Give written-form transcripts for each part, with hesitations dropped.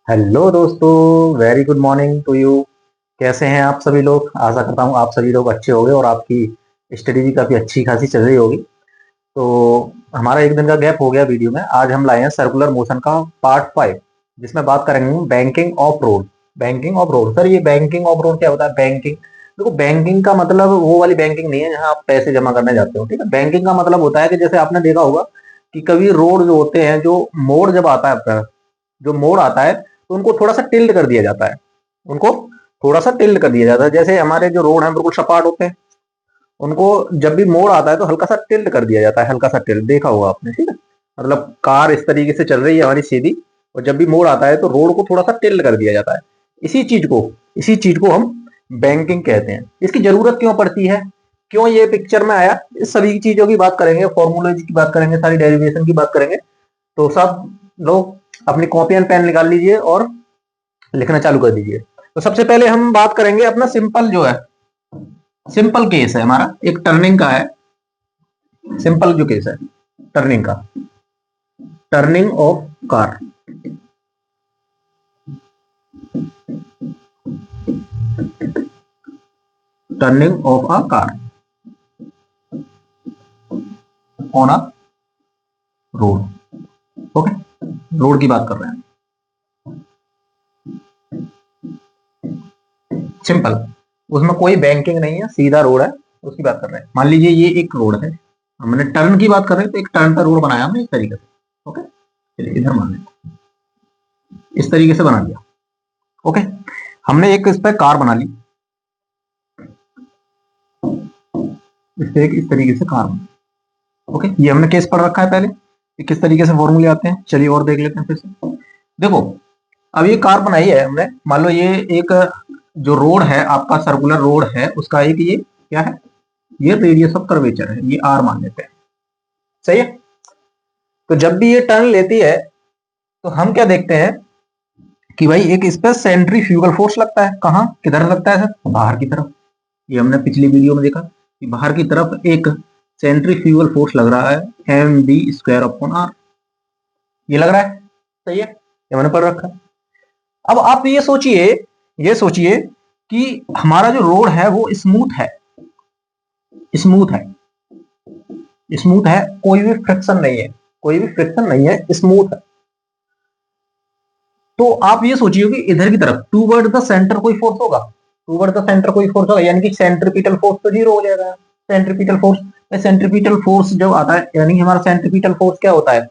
Hello दोस्तों, very good morning to you. कैसे हैं आप सभी लोग? आशा करता हूँ आप सभी लोग अच्छे होंगे और आपकी स्टडी भी काफ़ी अच्छी खासी चल रही होगी। तो हमारा एक दिन का गैप हो गया वीडियो में। आज हम लाए हैं सर्कुलर मोशन का पार्ट 5, जिसमें बात करेंगे banking of road. Banking of road, sir ये बैंकिंग ऑफ रोड क्या होता है? बैंकिंग, देखो बैंकिंग का मतलब वो वाली बैंकिंग नहीं है जहाँ आप पैसे जमा करने जाते हो, ठीक है। बैंकिंग का मतलब होता है कि जैसे आपने देखा होगा कि कभी रोड जो होते हैं, जो मोड़ जब आता है आपका, जो मोड़ आता है तो उनको थोड़ा सा टिल्ड कर दिया जाता है। उनको थोड़ा सा टिल्ड कर दिया जाता है। जैसे हमारे जो रोड हैं बिल्कुल सपाट होते हैं, उनको जब भी मोड़ आता है तो हल्का सा टिल्ड कर दिया जाता है। हल्का सा टिल्ड देखा होगा आपने, ठीक है। मतलब कार इस तरीके से चल रही है हमारी सीधी, और जब भी मोड़ आता है तो रोड को थोड़ा सा टिल्ड कर दिया जाता है। इसी चीज को इसी चीज को हम बैंकिंग कहते हैं। इसकी जरूरत क्यों पड़ती है, क्यों ये पिक्चर में आया, इस सभी चीजों की बात करेंगे, फॉर्मूलेज की बात करेंगे, सारी डेरिवेशन की बात करेंगे। तो सब लोग अपनी कॉपी एंड पेन निकाल लीजिए और लिखना चालू कर दीजिए। तो सबसे पहले हम बात करेंगे अपना सिंपल जो है, सिंपल केस है हमारा, एक टर्निंग का है। सिंपल जो केस है टर्निंग का, turning of car. Turning of a car on a road. Okay, road की बात कर रहे हैं, सिंपल। उसमें कोई बैंकिंग नहीं है, सीधा रोड है, उसकी बात कर रहे हैं। मान लीजिए ये एक रोड है, हमने टर्न की बात कर रहे हैं तो एक टर्न का रोड बनाया हमने इस तरीके से। ओके, चलिए इधर मान लेते, इस तरीके से बना लिया। ओके, हमने एक इस पर कार बना ली, इस तरीके से कार बना। ओके, ये हमने केस पढ़ रखा है पहले, ये किस तरीके से फॉर्मूले आते हैं। चलिए और देख लेते हैं फिर से। देखो, अब ये कार बनाई है हमने, मान लो ये एक जो रोड है आपका, सर्कुलर रोड है, उसका एक ये क्या है, ये रेडियस ऑफ कर्वेचर है, ये आर मान लेते हैं। सही है। तो जब भी ये टर्न लेती है तो हम क्या देखते हैं कि भाई एक इस पर सेंट्रीफ्यूगल फोर्स लगता है। कहाँ, किधर लगता है सर? बाहर की तरफ। ये हमने पिछली वीडियो में देखा कि बाहर की तरफ एक सेंट्रीफ्यूगल फोर्स लग रहा है, M B square upon R. ये लग रहा है, सही है, ये मैंने पढ़ रखा है। अब आप ये सोचिए कि हमारा जो रोड है वो स्मूथ है, स्मूथ है, स्मूथ है, कोई भी फ्रिक्शन नहीं है, कोई भी फ्रिक्शन नहीं है, स्मूथ है। तो आप ये सोचिए कि इधर की तरफ टूवर्ड द सेंटर कोई फोर्स होगा, टूवर्ड द सेंटर कोई फोर्स होगा, यानी कि सेंट्रीपिटल फोर्स तो जीरो हो जाएगा। सेंट्रीपिटल फोर्स, सेंट्रीपिटल फोर्स जब आता है, यानी हमारा सेंट्रीपिटल फोर्स क्या होता है?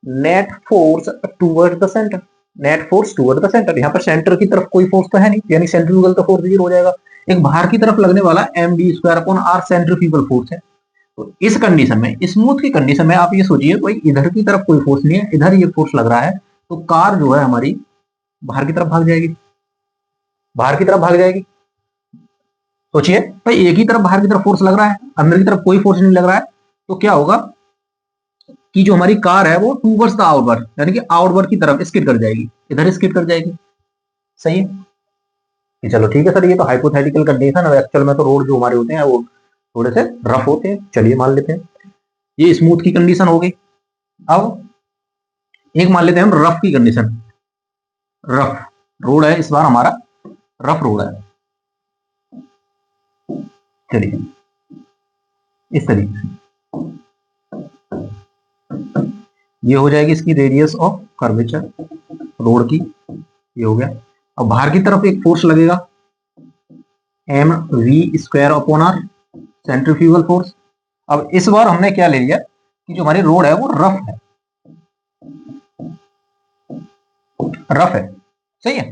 Net force toward the centre. Net force toward the centre, यहाँ पर सेंटर की तरफ कोई फोर्स तो है नहीं, यानी सेंट्रीफ्यूगल तो फोर्स जीरो हो जाएगा। एक बाहर की तरफ लगने वाला M B square upon R centrifugal force है। तो इस कंडीशन में, स्मूथ की कंडीशन में, आप ये सोचिए कोई इधर की तरफ कोई फोर्स नहीं है, इधर ये फोर्स लग रहा है, तो कार जो है हमारी बाहर की तरफ भाग जाएगी, बाहर की तरफ भाग जाएगी। सोचिए भाई, एक ही तरफ बाहर की तरफ फोर्स लग रहा है, अंदर की तरफ कोई फोर्स नहीं लग रहा है, तो क्या होगा कि जो हमारी कार है वो टूवर्ड्स द आउटवर्ड, यानी कि आउटवर्ड की तरफ स्किड कर जाएगी, इधर स्किड कर जाएगी। सही है कि चलो ठीक है सर, ये तो हाइपोथेटिकल कंडीशन है, एक्चुअल में तो रोड जो हमारे होते हैं वो थोड़े से रफ होते हैं, चलिए मान लेते हैं। ये स्मूथ की कंडीशन हो गई। अब एक मान लेते हैं हम रफ की कंडीशन। रफ रोड है इस बार हमारा, रफ रोड है। चलिए इस तरीके से ये हो जाएगी इसकी रेडियस ऑफ कर्वेचर रोड की, ये हो गया। अब बाहर की तरफ एक फोर्स लगेगा, M we square upon R centrifugal force. अब इस बार हमने क्या ले लिया कि जो हमारी रोड है वो रफ है, रफ है, सही है,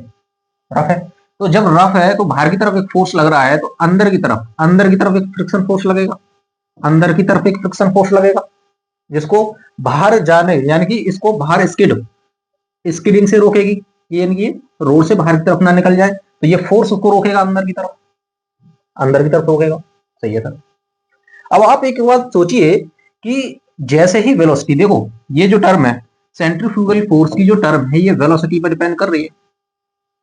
रफ है। तो जब रफ है तो बाहर की तरफ एक फोर्स लग रहा है, तो अंदर की तरफ एक फ्रिक्शन फोर्स लगेगा, अंदर की तरफ एक फ्रिक्शन फोर्स लगेगा, जिसको बाहर जाने, यानी कि इसको बाहर स्किडिंग से रोकेगी, यानी कि रोड से बाहर की तरफ ना निकल जाए, तो ये फोर्स उसको रोकेगा अंदर की तरफ, अंदर की तरफ रोकेगा। सही है सर। अब आप एक बात सोचिए कि जैसे ही वेलोसिटी, देखो ये जो टर्म है सेंट्रीफ्यूगल फोर्स की, जो टर्म है ये वेलोसिटी पर डिपेंड कर रही है,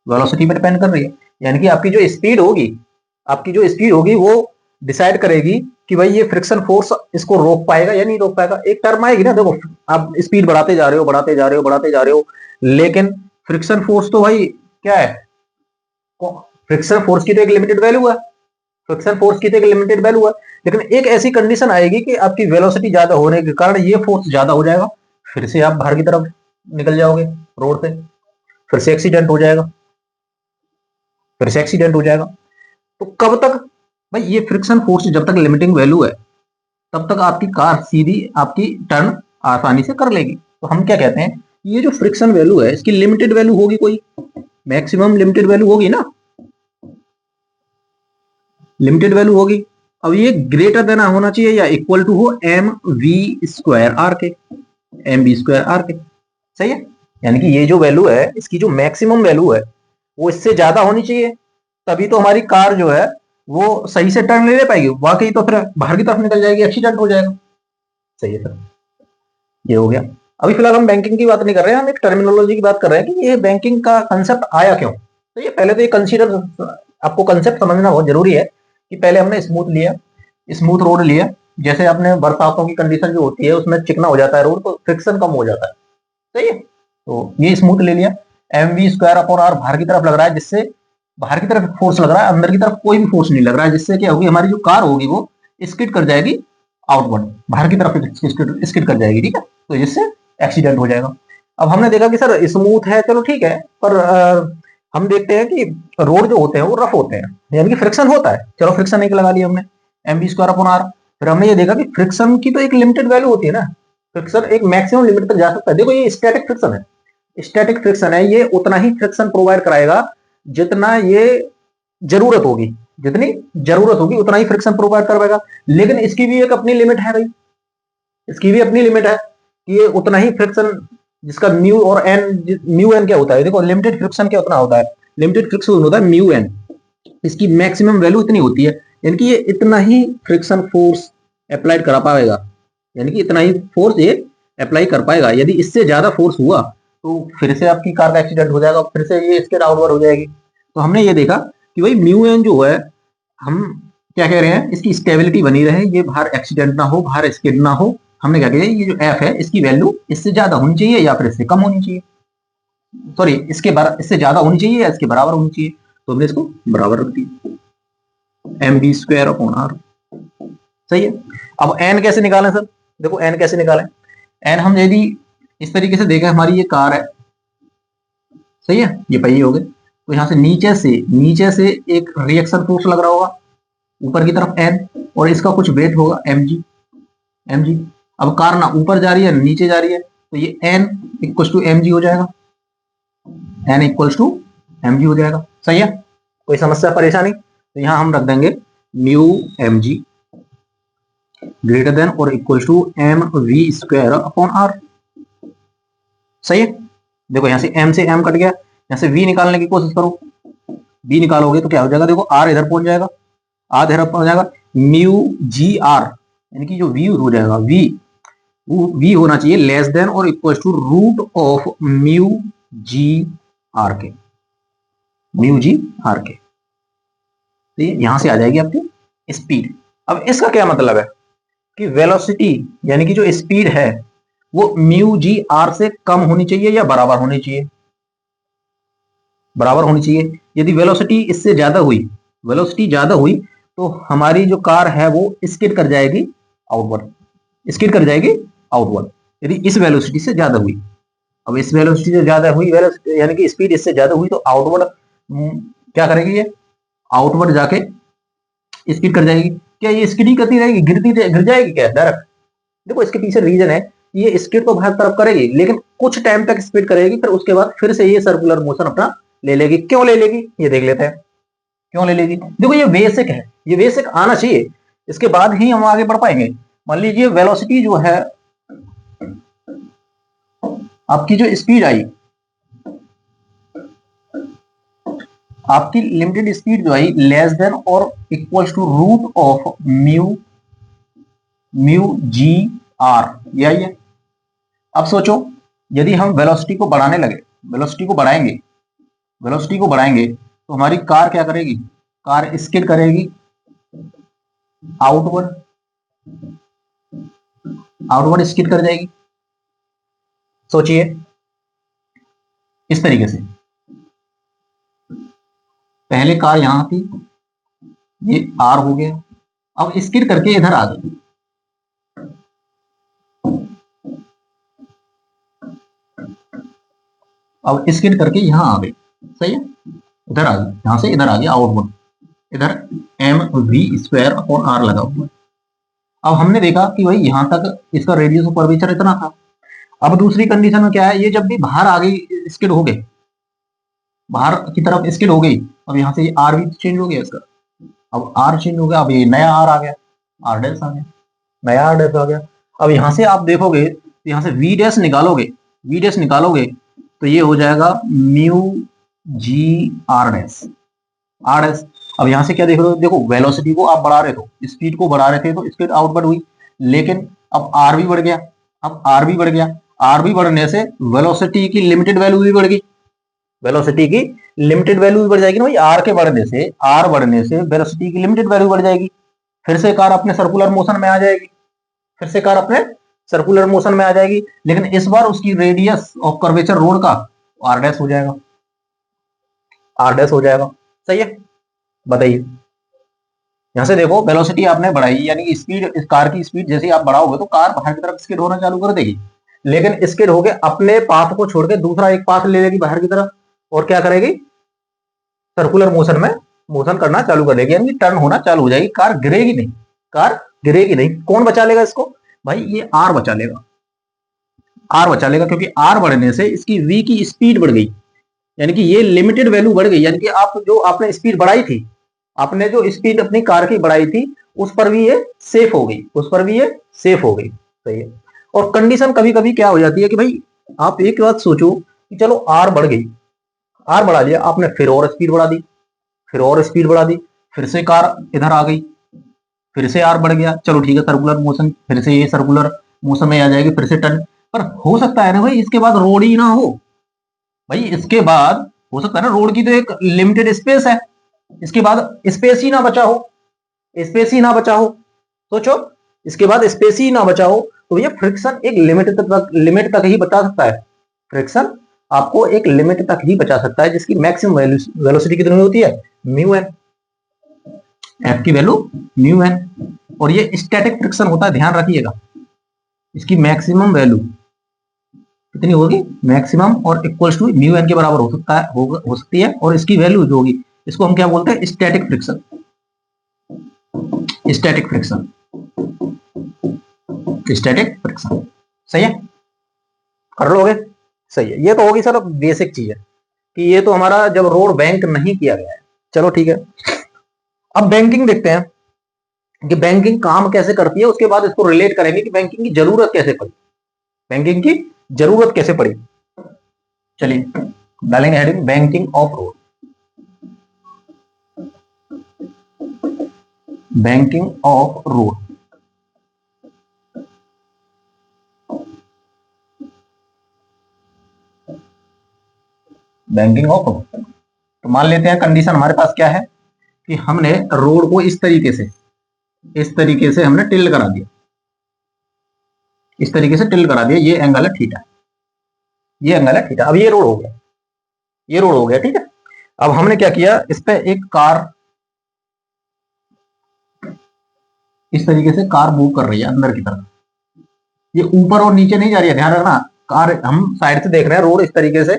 वेलोसिटी पर डिपेंड कर रही है। यानी कि आपकी जो स्पीड होगी, आपकी जो स्पीड होगी वो डिसाइड करेगी कि भाई ये फ्रिक्शन फोर्स इसको रोक पाएगा या नहीं रोक पाएगा। एक टर्म आएगी ना, देखो आप स्पीड बढ़ाते जा रहे हो, बढ़ाते जा रहे हो, बढ़ाते जा रहे हो, लेकिन फ्रिक्शन फोर्स तो भाई क्या है, फ्रिक्शन फोर्स की तो एक लिमिटेड वैल्यू है, फ्रिक्शन फोर्स की तो एक लिमिटेड वैल्यू है, लेकिन एक ऐसी कंडीशन आएगी कि आपकी वेलोसिटी ज्यादा होने के कारण ये फोर्स ज्यादा हो जाएगा, फिर से आप बाहर की तरफ निकल जाओगे रोड से, फिर से एक्सीडेंट हो जाएगा, फिर से एक्सीडेंट हो जाएगा। तो कब तक भाई, ये फ्रिक्शन फोर्स जब तक लिमिटिंग वैल्यू है तब तक आपकी कार सीधी आपकी टर्न आसानी से कर लेगी। तो हम क्या कहते हैं, ये जो फ्रिक्शन वैल्यू है इसकी लिमिटेड वैल्यू होगी, कोई मैक्सिमम लिमिटेड वैल्यू होगी ना, लिमिटेड वैल्यू होगी। अब ये ग्रेटर देन होना चाहिए या इक्वल टू हो एम वी स्क्वायर आर के, एम वी स्क्वायर आर के, सही है। यानी कि ये जो वैल्यू है इसकी जो मैक्सिमम वैल्यू है वो इससे ज्यादा होनी चाहिए, तभी तो हमारी कार जो है वो सही से टर्न ले पाएगी, वाकई तो फिर बाहर की तरफ निकल जाएगी, एक्सीडेंट हो जाएगा। सही है सर, ये हो गया। अभी फिलहाल हम बैंकिंग की बात नहीं कर रहे हैं, हम एक टर्मिनोलॉजी की बात कर रहे हैं कि ये बैंकिंग का कंसेप्ट आया क्यों। तो ये पहले तो ये कंसीडर, आपको कंसेप्ट समझना बहुत जरूरी है कि पहले हमने स्मूथ लिया, स्मूथ रोड लिया, जैसे आपने बरसातों की कंडीशन जो होती है उसमें चिकना हो जाता है रोड, तो फ्रिक्शन कम हो जाता है, सही है। तो ये स्मूथ ले लिया, M we square upon R बाहर की तरफ लग रहा है, जिससे बाहर की तरफ फोर्स लग रहा है, अंदर की तरफ कोई भी फोर्स नहीं लग रहा है, जिससे क्या होगी, हमारी जो कार होगी वो स्किड कर जाएगी आउटवर्ड, बाहर की तरफ स्किड कर जाएगी, ठीक है, तो जिससे एक्सीडेंट हो जाएगा। अब हमने देखा कि सर स्मूथ है, चलो ठीक है, पर हम देखते हैं कि रोड जो होते हैं वो रफ होते हैं, यानी कि फ्रिक्शन होता है, चलो फ्रिक्शन एक लगा लिया हमने, M B square upon R. फिर हमने ये देखा कि फ्रिक्शन की तो एक लिमिटेड वैल्यू होती है ना, फ्रिक्शन एक मैक्सिमम लिमिट तक जा सकता है। देखो ये स्टैटिक फ्रिक्शन है, स्टैटिक फ्रिक्शन है, ये उतना ही फ्रिक्शन प्रोवाइड कराएगा जितना ये जरूरत होगी, जितनी जरूरत होगी उतना ही फ्रिक्शन प्रोवाइड करवाएगा, लेकिन इसकी भी एक अपनी लिमिट है भाई, इसकी भी अपनी लिमिट है कि ये उतना ही फ्रिक्शन, जिसका म्यू और एन, म्यू एन क्या होता है, देखो लिमिटेड फ्रिक्शन क्या उतना होता है, लिमिटेड फ्रिक्शन होता है म्यू एन, इसकी मैक्सिमम वैल्यू इतनी होती है, यानी कि ये इतना ही फ्रिक्शन फोर्स अप्लाई कर पाएगा, यानी कि इतना ही फोर्स ये अप्लाई कर पाएगा, यदि इससे ज्यादा फोर्स हुआ तो फिर से आपकी कार का एक्सीडेंट हो जाएगा, फिर से ये इसके आउटवर्ड हो जाएगी। तो हमने ये देखा कि भाई म्यू एन जो है, हम क्या कह रहे हैं, इसकी स्टेबिलिटी बनी रहे, ये बाहर एक्सीडेंट ना हो, बाहर स्किड ना हो, हमने क्या किया, ये जो एफ है इसकी वैल्यू इससे ज्यादा होनी चाहिए या फिर इससे कम होनी चाहिए, सॉरी इससे ज्यादा होनी चाहिए या इसके बराबर होनी चाहिए, तो हमने इसको बराबर रख दिया, M B square upon are, सही है। अब एन कैसे निकालें सर, देखो एन कैसे निकालें, एन हम यदि इस तरीके से देखें, हमारी ये कार है, सही है, ये पहिए हो गए, तो यहाँ से नीचे से एक रिएक्शन फोर्स लग रहा होगा ऊपर की तरफ एन, और इसका कुछ वेट होगा एम जी। अब कार ना ऊपर जा रही है नीचे जा रही है, तो ये N equal to M G हो जाएगा, N equal to M G हो जाएगा, सही है। कोई समस्या परेशानी, तो यहाँ हम रख देंगे mu m g greater than और equal to M we square upon are, सही है। देखो यहाँ से एम कट गया, यहाँ से वी निकालने की कोशिश करो, वी निकालोगे तो क्या हो जाएगा, देखो आर इधर पहुंच जाएगा, आर इधर पहुंच जाएगा, म्यू जी आर, यानी कि जो वी हो जाएगा, वी होना चाहिए लेस देन और equal to root of mu G R के, म्यू जी आर के, तो यहां से आ जाएगी आपकी स्पीड। अब इसका क्या मतलब है कि वेलोसिटी यानी कि जो स्पीड है वो म्यू जी आर से कम होनी चाहिए या बराबर होनी चाहिए, बराबर होनी चाहिए। यदि वेलोसिटी इससे ज्यादा हुई, वेलोसिटी ज्यादा हुई तो हमारी जो कार है वो स्किड कर जाएगी आउटवर्ड, स्किड कर जाएगी आउटवर्ड, यदि इस वेलोसिटी से ज्यादा हुई। अब इस वेलोसिटी से ज्यादा हुई, यानी कि स्पीड इससे ज्यादा हुई, तो आउटवर्ड क्या करेगी, ये आउटवर्ड जाके स्किड कर जाएगी। क्या ये स्किड ही करती रहेगी, गिर जाएगी क्या डायरेक्ट, देखो इसके पीछे रीजन है, ये स्किड तो बाहर तरफ करेगी लेकिन कुछ टाइम तक स्पीड करेगी, फिर उसके बाद फिर से ये सर्कुलर मोशन अपना ले लेगी। क्यों ले लेगी ये देख लेते हैं, क्यों ले लेगी। देखो ये बेसिक है, ये बेसिक आना चाहिए, इसके बाद ही हम आगे बढ़ पाएंगे। मान लीजिए वेलोसिटी जो है, आपकी जो स्पीड आई, आपकी लिमिटेड स्पीड जो आई लेस देन और equal to root of mu G R, ये आई है। अब सोचो यदि हम वेलोसिटी को बढ़ाने लगे, वेलोसिटी को बढ़ाएंगे, वेलोसिटी को बढ़ाएंगे तो हमारी कार क्या करेगी, कार स्किड करेगी आउटवर्ड, आउटवर्ड स्किड कर जाएगी। सोचिए इस तरीके से। पहले कार यहां थी, ये आर हो गया, अब स्किड करके इधर आ गई, अब स्किड करके यहां आ गई, सही है, इधर आ गई, यहां से इधर आ गया आउटपुट, इधर M we square upon R लगा हुआ है। अब हमने देखा कि भाई यहां तक इसका रेडियस ऑफ कर्वेचर इतना था। अब दूसरी कंडीशन में क्या है, ये जब भी बाहर आ गई, स्किड हो गई, बाहर की तरफ स्किड हो गई, अब यहाँ से आर भी चेंज हो गया इसका, अब आर चेंज हो गया, अब ये नया आर आ गया, आर डैश आ गया, नया आर डैश आ गया। अब यहाँ से आप देखोगे, यहाँ से वी डैश निकालोगे, वी डैश निकालोगे तो ये हो जाएगा mu G R dash, R dash. अब यहाँ से क्या देख रहे हो, देखो वेलोसिटी को आप बढ़ा रहे थे, स्पीड को बढ़ा रहे थे तो स्पीड आउटवर्ड हुई, लेकिन अब आर भी बढ़ गया, अब आर भी बढ़ गया, आर भी बढ़ने से वेलोसिटी की लिमिटेड वैल्यू भी बढ़ गई, वेलोसिटी की लिमिटेड वैल्यू भी बढ़ जाएगी ना भाई, आर के बढ़ने से, आर बढ़ने से वेलोसिटी की लिमिटेड वैल्यू बढ़ जाएगी, फिर से कार अपने सर्कुलर मोशन में आ जाएगी, फिर से कार अपने सर्कुलर मोशन में आ जाएगी, लेकिन इस बार उसकी रेडियस ऑफ कर्वेचर रोड का आर डैश हो जाएगा, आर डैश हो जाएगा, सही है। बताइए, यहां से देखो वेलोसिटी आपने बढ़ाई, यानी स्पीड, इस कार की स्पीड जैसे आप बढ़ाओगे तो कार बाहर की तरफ स्किड होना चालू कर देगी, लेकिन स्किड होके अपने पाथ को छोड़ के दूसरा एक पाथ ले लेगी बाहर की तरफ, और क्या करेगी, सर्कुलर मोशन में मोशन करना चालू कर देगी, यानी टर्न होना चालू हो जाएगी, कार गिरेगी नहीं, कार गिरेगी नहीं। कौन बचा लेगा इसको भाई, ये आर बचा लेगा, आर बचा लेगा, क्योंकि आर बढ़ने से इसकी वी की स्पीड बढ़ गई, यानी कि ये लिमिटेड वैल्यू बढ़ गई, यानी कि आप जो आपने स्पीड बढ़ाई थी, आपने जो स्पीड अपनी कार की बढ़ाई थी, उस पर भी ये सेफ हो गई, उस पर भी ये सेफ हो गई, सही है। और कंडीशन कभी कभी क्या हो जाती है कि भाई आप एक बात सोचो कि चलो आर बढ़ गई, आर बढ़ा लिया आपने, फिर और स्पीड बढ़ा दी, फिर और स्पीड बढ़ा दी, फिर से कार इधर आ गई, फिर से आर बढ़ गया, चलो ठीक है सर्कुलर मोशन, फिर से ये सर्कुलर मोशन में आ जाएगी, फिर से टर्न। पर हो सकता है ना भाई इसके बाद रोड ही ना हो, भाई इसके बाद हो सकता है ना, रोड की तो एक लिमिटेड स्पेस है, इसके बाद स्पेस ही ना बचा हो, स्पेस ही ना बचा हो, सोचो इसके बाद स्पेस ही ना बचा हो, तो ये फ्रिक्शन एक लिमिट तक ही बचा सकता है, फ्रिक्शन आपको एक लिमिट तक ही बचा सकता है, जिसकी मैक्सिमम वेलोसिटी कितनी होती है, म्यू एन, एफ की वैल्यू म्यू एन, और ये स्टैटिक फ्रिक्शन होता है, ध्यान रखिएगा, इसकी मैक्सिमम वैल्यू कितनी होगी, मैक्सिमम और इक्वल्स टू म्यू एन के बराबर हो सकता है, हो सकती है, और इसकी वैल्यू जो होगी, इसको हम क्या बोलते हैं, static friction, static friction, static friction, सही है, कर लोगे, सही है। ये तो होगी सर बेसिक चीज है कि ये तो हमारा जब रोड बैंक नहीं किया गया है, चलो ठीक है। अब बैंकिंग देखते हैं कि बैंकिंग काम कैसे करती है, उसके बाद इसको रिलेट करेंगे कि बैंकिंग की जरूरत कैसे पड़ी, बैंकिंग की जरूरत कैसे पड़ी। चलिए डालेंगे heading banking of road, banking of road, banking of road. तो मान लेते हैं कंडीशन हमारे पास क्या है कि हमने रोड को इस तरीके से हमने टिल्ड करा दिया, इस तरीके से टिल्ड करा दिया, ये एंगल है थीटा, ये एंगल है थीटा। अब ये रोड हो गया, ये रोड हो गया, ठीक है। अब हमने क्या किया, इस पे एक कार, इस तरीके से कार मूव कर रही है अंदर की तरफ, ये ऊपर और नीचे नहीं जा रही है, ध्यान रखना, कार हम साइड से देख रहे हैं, रोड इस तरीके से,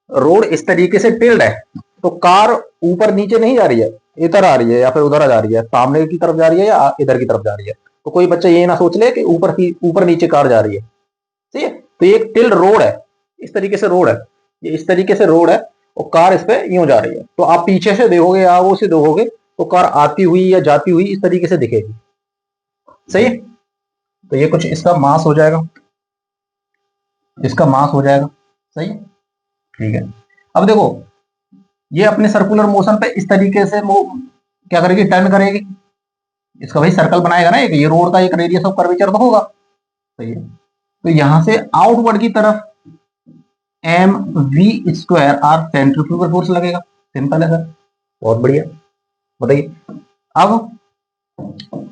रोड इस तरीके से टिल्ड है, तो कार ऊपर नीचे नहीं जा रही है, इधर आ रही है या फिर उधर जा रही है, सामने की तरफ जा रही है या इधर की तरफ जा रही है। तो कोई बच्चा ये ना सोच ले कि ऊपर नीचे कार जा रही है, ठीक है। तो ये एक टिल्ड रोड है, इस तरीके से रोड है, ये इस तरीके से रोड है, और कार इस पे यूं जा रही है। तो आप पीछे से देखोगे या वो से देखोगे तो कार आती हुई या जाती हुई इस तरीके से दिखेगी, सही है। तो ये कुछ इसका मास हो जाएगा, इसका मास हो जाएगा, सही है, ठीक है। अब देखो ये अपने सर्कुलर मोशन पे इस तरीके से क्या करेगी, टर्न करेगी, इसका भाई सर्कल बनाएगा ना, एक ये रोड का एक रेडियस ऑफ कर्वेचर तो होगा, सही है। तो यहां से आउटवर्ड की तरफ M we square R centrifugal force लगेगा, सिंपल है सर, बहुत बढ़िया। बताइए, अब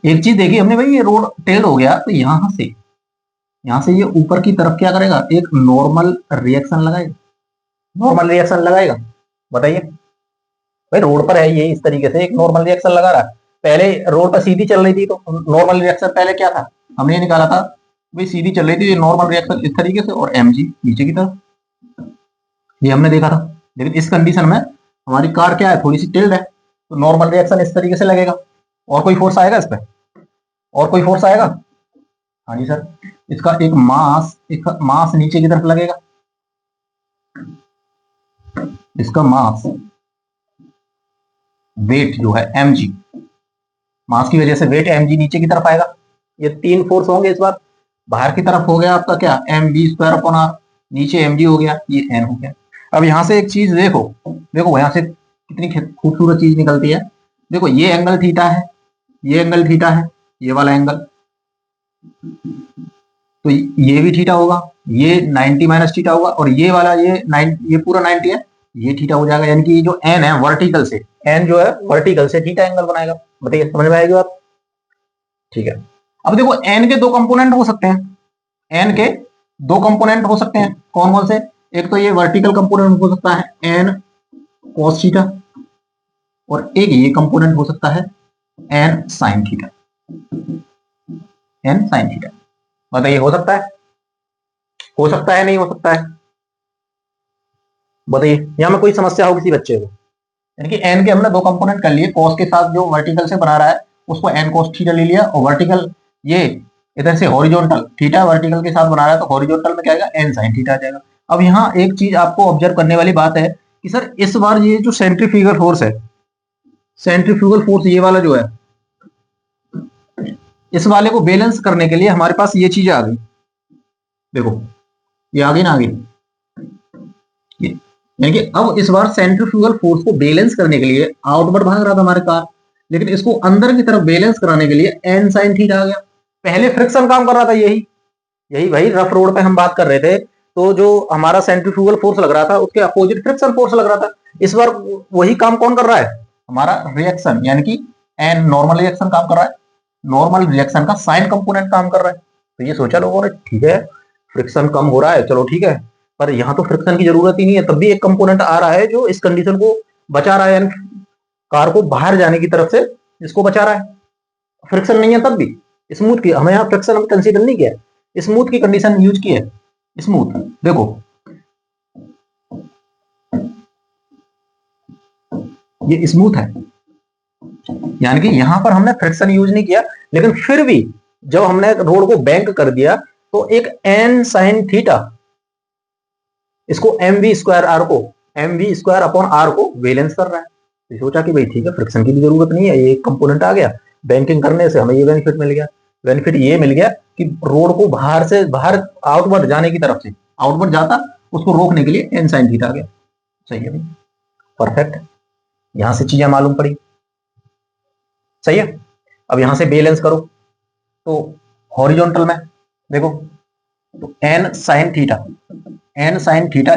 एक चीज देखिए हमने भाई, ये रोड टेल हो गया, तो यहां से ये ऊपर की तरफ क्या करेगा, एक नॉर्मल रिएक्शन लगाएगा, नॉर्मल रिएक्शन लगाएगा? बताइए भाई, रोड पर है ये इस तरीके से एक नॉर्मल रिएक्शन लगा रहा है। पहले रोड पर सीधी चल रही थी तो नॉर्मल रिएक्शन पहले क्या था, हमने निकाला था भाई सीधी चल रही थी ये नॉर्मल रिएक्शन इस तरीके से और एम जी नीचे की तरफ, ये हमने देखा था। लेकिन इस कंडीशन में हमारी कार क्या है, थोड़ी सी टिल्ड है, तो नॉर्मल रिएक्शन इस तरीके से लगेगा। और कोई फोर्स आएगा इस पर? और कोई फोर्स आएगा? हाँ जी सर, इसका एक मास नीचे की तरफ लगेगा, इसका मास वेट जो है mg, मास की वजह से वेट mg नीचे की तरफ आएगा। ये तीन फोर्स होंगे इस बार। बाहर की तरफ हो गया आपका क्या, mv²/r, नीचे mg हो गया, ये n हो गया। अब यहां से एक चीज देखो, देखो यहां से कितनी खूबसूरत चीज निकलती है। देखो ये एंगल थीटा है, ये एंगल थीटा है, ये वाला एंगल, तो ये भी थीटा होगा, ये 90 माइनस थीटा होगा, और ये वाला ये पूरा 90 है, ये थीटा हो जाएगा। यानी कि जो एन है वर्टिकल से, एन जो है वर्टिकल से थीटा एंगल बनाएगा। बताइए समझ में आएगी बात? ठीक है। अब देखो एन के दो कंपोनेंट हो सकते हैं, एन के दो कंपोनेंट हो सकते हैं, कौन कौन से? एक तो ये वर्टिकल कंपोनेंट हो सकता है एन कॉस थीटा, और एक ये कंपोनेंट हो सकता है N sine theta, N sine theta. बताइए हो सकता है? हो सकता है नहीं हो सकता है? बताइए यहां में कोई समस्या हो किसी बच्चे को? यानी कि एन के हमने दो कंपोनेंट कर लिए, कॉस के साथ जो वर्टिकल से बना रहा है उसको एन कॉस थीटा ले लिया, और वर्टिकल ये इधर से हॉरिजॉन्टल थीटा वर्टिकल के साथ बना रहा है तो हॉरिजॉन्टल में क्या आएगा, एन साइन थीटा आ जाएगा। अब यहाँ एक चीज आपको ऑब्जर्व करने वाली बात है कि सर इस बार ये जो सेंट्रीफ्यूगल फोर्स है, सेंट्रीफ्यूगल फोर्स ये वाला जो है, इस वाले को बैलेंस करने के लिए हमारे पास ये चीजें आ गई। देखो ये आ गई ना, आ गई ये, यानी कि अब इस बार सेंट्रीफ्यूगल फोर्स को बैलेंस करने के लिए आउटवर्ड भाग रहा था हमारे कार, लेकिन इसको अंदर की तरफ बैलेंस कराने के लिए एन साइन थीटा आ गया। पहले फ्रिक्शन काम कर रहा था, यही यही भाई रफ रोड पे हम बात कर रहे थे, तो जो हमारा सेंट्रीफ्यूगल फोर्स लग रहा था उसके अपोजिट फ्रिक्शन फोर्स लग रहा था। इस बार वही काम कौन कर रहा है, हमारा रिएक्शन, यानी कि एन नॉर्मल रिएक्शन काम कर रहा है, नॉर्मल रिएक्शन का साइन कंपोनेंट काम कर रहा है। तो ये सोचा लोगों ने ठीक है फ्रिक्शन कम हो रहा है, चलो ठीक है, पर यहाँ तो फ्रिक्शन की जरूरत ही नहीं है, तब भी एक कंपोनेंट आ रहा है जो इस कंडीशन को बचा रहा है, यानी कार को बाहर जाने की तरफ से इसको बचा रहा है। फ्रिक्शन नहीं है तब भी स्मूथ की, हमें यहाँ फ्रिक्शन हम कंसीडर नहीं किया, स्मूथ की कंडीशन यूज की है। स्मूथ देखो ये स्मूथ है, यानी कि यहां पर हमने फ्रिक्शन यूज नहीं किया, लेकिन फिर भी जब हमने रोड को बैंक कर दिया तो एक एन साइन थीटा, इसको mv²r को बैलेंस कर रहा है। तो सोचा कि भाई ठीक है फ्रिक्शन की भी जरूरत नहीं है, ये एक कंपोनेंट आ गया, बैंकिंग करने से हमें ये बेनिफिट मिल गया। बेनिफिट ये मिल गया कि रोड को बाहर आउटवर्ड जाने की तरफ से, आउटवर्ड जाता उसको रोकने के लिए एन साइन थीटा आ गया। सही है भाई, परफेक्ट, यहां से चीजें मालूम पड़ी। सही है। अब यहां से बैलेंस करो तो हॉरिजॉन्टल में देखो, तो N sine theta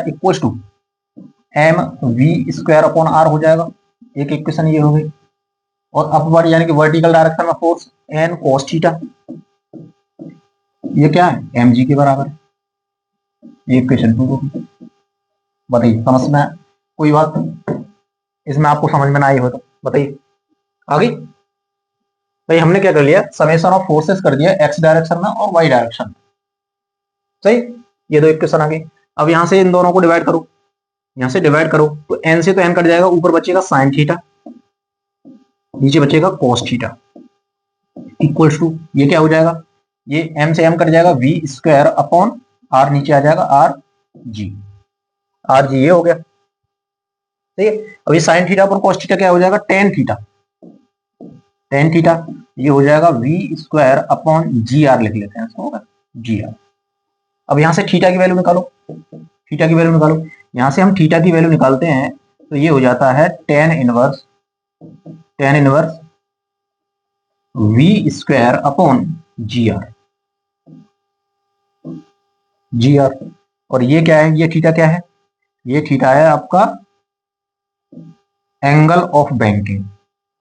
equal to mv²/r हो जाएगा, एक इक्वेशन ये हो गई। और अपवर्ड यानी कि वर्टिकल डायरेक्शन में फोर्स एन कॉस थीटा, ये क्या है mg के बराबर है, ये इक्वेशन 2 होगी। बताइए समझ में कोई बात इसमें आपको समझ में ना आई हो तो बताइए, आ गई? भाई हमने क्या कर लिया, समेशन ऑफ फोर्सेस कर दिया एक्स डायरेक्शन में और वाई डायरेक्शन। सही, ये दो इक्वेशन आ गई। अब यहां से इन दोनों को डिवाइड करो, यहां से डिवाइड करो तो एन से तो एन कट जाएगा, ऊपर बचेगा साइन थीटा, नीचे बचेगा कॉस थीटा इक्वल्स टू, ये क्या हो जाएगा, ये एम से एम कट जाएगा v²/r, नीचे आ जाएगा आर जी ये हो गया। ठीक है। अब ये साइन थीटा पर कॉस थीटा क्या हो जाएगा, टेन थीटा, टेन थीटा ये हो जाएगा v²/gr, लिख लेते हैं इसको, होगा gr। अब यहां से थीटा की वैल्यू निकालो, थीटा की वैल्यू निकालो, यहां से हम थीटा की वैल्यू निकालते हैं तो ये हो जाता है टेन इनवर्स v²/gr, और ये क्या है, ये थीटा क्या है, ये थीटा है आपका angle of banking,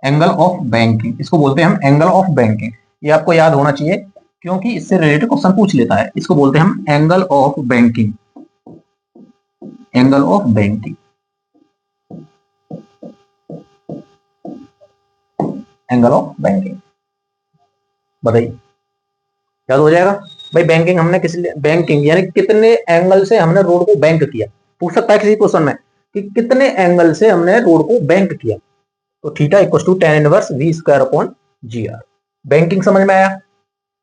angle of banking इसको बोलते हैं हम, एंगल ऑफ बैंकिंग। ये आपको याद होना चाहिए क्योंकि इससे रिलेटेड क्वेश्चन पूछ लेता है, इसको बोलते हैं हम angle of banking. Angle of banking, angle of banking, बताइए याद हो जाएगा भाई। बैंकिंग हमने किस लिए, बैंकिंग यानी कितने एंगल से हमने रोड को बैंक किया, पूछ सकता है किसी क्वेश्चन में कि कितने एंगल से हमने रोड को बैंक किया, तो theta equal to tan inverse v square upon GR। Banking समझ में आया।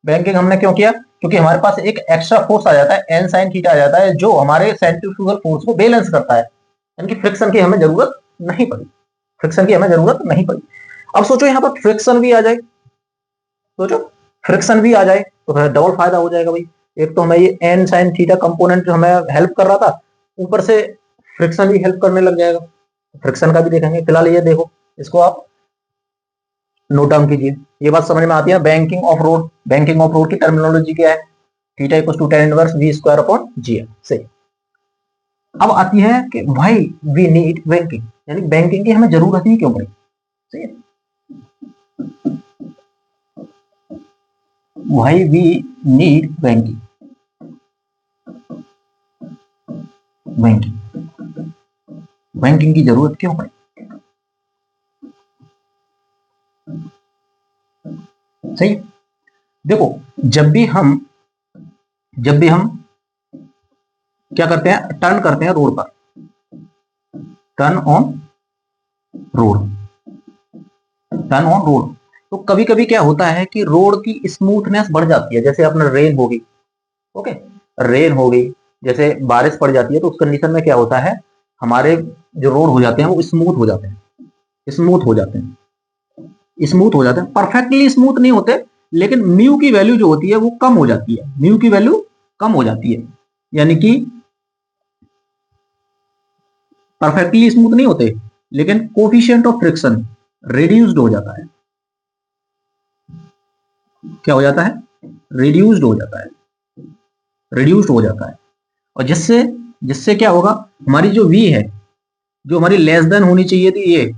बैंकिंग हमने क्यों किया, क्योंकि हमारे पास एक एक्स्ट्रा फोर्स आ जाता है n sin थीटा आ जाता है, जो हमारे सेंट्रीफ्यूगल फोर्स को बैलेंस करता है, यानी कि फ्रिक्शन की हमें जरूरत नहीं पड़ी, फ्रिक्शन की हमें जरूरत नहीं पड़ी। अब सोचो यहाँ पर फ्रिक्शन भी आ जाए, सोचो फ्रिक्शन भी आ जाए तो फिर डबल फायदा हो जाएगा भाई। एक तो हमें ये n sin थीटा कंपोनेंट हमें हेल्प कर रहा था, ऊपर से फ्रिक्शन भी हेल्प करने लग जाएगा, फ्रिक्शन का भी देखेंगे। फिलहाल ये देखो, इसको आप नोट डाउन कीजिए, ये बात समझ में आती है। Banking of road, banking of road की टर्मिनोलॉजी क्या है, theta equal to tan inverse v square upon GR। सही। अब आती है कि भाई वी नीड बैंकिंग, यानी बैंकिंग की हमें जरूरत ही क्यों पड़ी। सही है, why we need banking, banking, banking की जरूरत क्यों पड़ी। सही। देखो जब भी हम क्या करते हैं, टर्न करते हैं रोड पर, turn on road, turn on road, तो कभी कभी क्या होता है कि रोड की स्मूथनेस बढ़ जाती है। जैसे अपना रेन होगी, ओके, रेन होगी, जैसे बारिश पड़ जाती है, तो उस कंडीशन में क्या होता है, हमारे जो रोड हो जाते हैं वो स्मूथ हो जाते हैं, स्मूथ हो जाते हैं, स्मूथ हो जाते हैं। परफेक्टली स्मूथ नहीं होते, लेकिन म्यू की वैल्यू जो होती है वो कम हो जाती है, म्यू की वैल्यू कम हो जाती है, यानी कि परफेक्टली स्मूथ नहीं होते, लेकिन कोफिशिएंट ऑफ फ्रिक्शन रिड्यूस्ड हो जाता है। क्या हो जाता है, रिड्यूस्ड हो जाता है, रिड्यूस्ड हो जाता है। और जिससे जिससे क्या होगा, हमारी जो v है, जो हमारी लेस देन होनी चाहिए थी, ये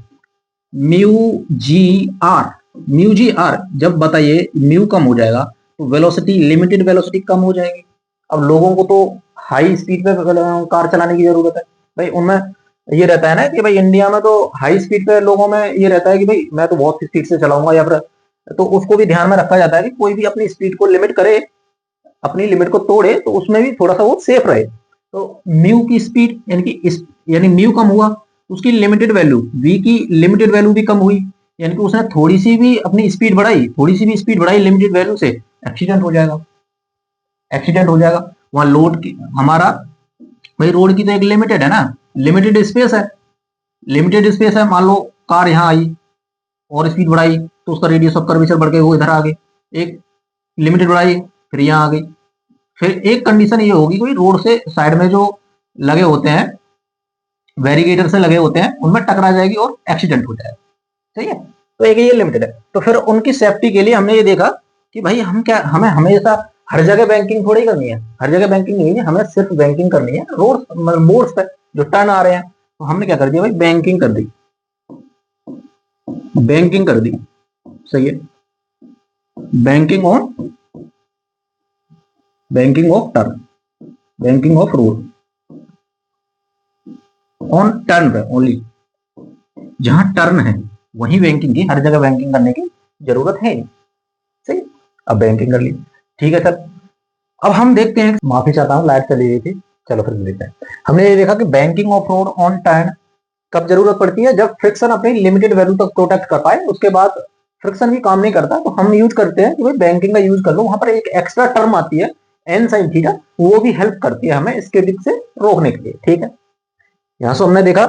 mu G R, mu G R, जब बताइए म्यू कम हो जाएगा तो वेलोसिटी, लिमिटेड वेलोसिटी कम हो जाएगी। अब लोगों को तो हाई स्पीड पे कार चलाने की जरूरत है भाई, उनमें ये रहता है ना कि भाई इंडिया में तो हाई स्पीड पे लोगों में ये रहता है कि भाई मैं तो बहुत स्पीड से चलाऊंगा, या फिर तो उसको भी ध्यान में रखा जाता है कि कोई भी अपनी स्पीड को लिमिट करे, अपनी लिमिट को तोड़े तो उसमें भी थोड़ा सा वो सेफ रहे। तो म्यू की स्पीड यानी कि यानी म्यू कम हुआ, उसकी लिमिटेड वैल्यू, v की लिमिटेड वैल्यू भी कम हुई, यानी कि उसने थोड़ी सी भी अपनी स्पीड बढ़ाई, थोड़ी सी भी स्पीड बढ़ाई लिमिटेड वैल्यू से, एक्सीडेंट हो जाएगा, एक्सीडेंट हो जाएगा। वहां लोड की हमारा भाई, रोड की तो एक लिमिटेड है ना, लिमिटेड स्पेस है, लिमिटेड स्पेस है। मान लो कार यहाँ आई और स्पीड बढ़ाई, तो उसका रेडियस ऑफ कर्वेचर बढ़ के वो इधर आ गई, एक लिमिटेड बढ़ाई फिर यहाँ आ गई। फिर एक कंडीशन ये होगी, कोई रोड से साइड में जो लगे होते हैं, वेरिगेटर से लगे होते हैं, उनमें टकरा जाएगी और एक्सीडेंट हो जाएगा। सही है, तो एक ये लिमिटेड है। तो फिर उनकी सेफ्टी के लिए हमने ये देखा कि भाई हम क्या, हमें हमेशा हर जगह बैंकिंग थोड़ी करनी है, हर जगह बैंकिंग नहीं है, हमें सिर्फ बैंकिंग करनी है रोड मोड्स पे जो टर्न आ रहे हैं। तो हमने क्या कर दिया भाई, बैंकिंग कर दी, बैंकिंग कर दी। सही है, banking on, banking of turn, banking of road on turn पे ओनली, जहां टर्न है वही बैंकिंग की, हर जगह बैंकिंग करने की जरूरत है। सही, अब बैंकिंग कर ली, ठीक है सर। अब हम देखते हैं, माफी चाहता हूँ लाइट चली गई थी, चलो फिर देखते हैं। हमने ये देखा कि banking of road on turn कब जरूरत पड़ती है, जब फ्रिक्शन अपनी लिमिटेड वैल्यू तक प्रोटेक्ट कर पाए, उसके बाद फ्रिक्शन भी काम नहीं करता, तो हम यूज करते हैं कि भाई बैंकिंग का यूज कर लो। वहां पर एक एक्स्ट्रा टर्म आती है एन साइन थीटा, वो भी हेल्प करती है हमें स्किडिंग से रोकने के लिए। ठीक है, यहां से हमने देखा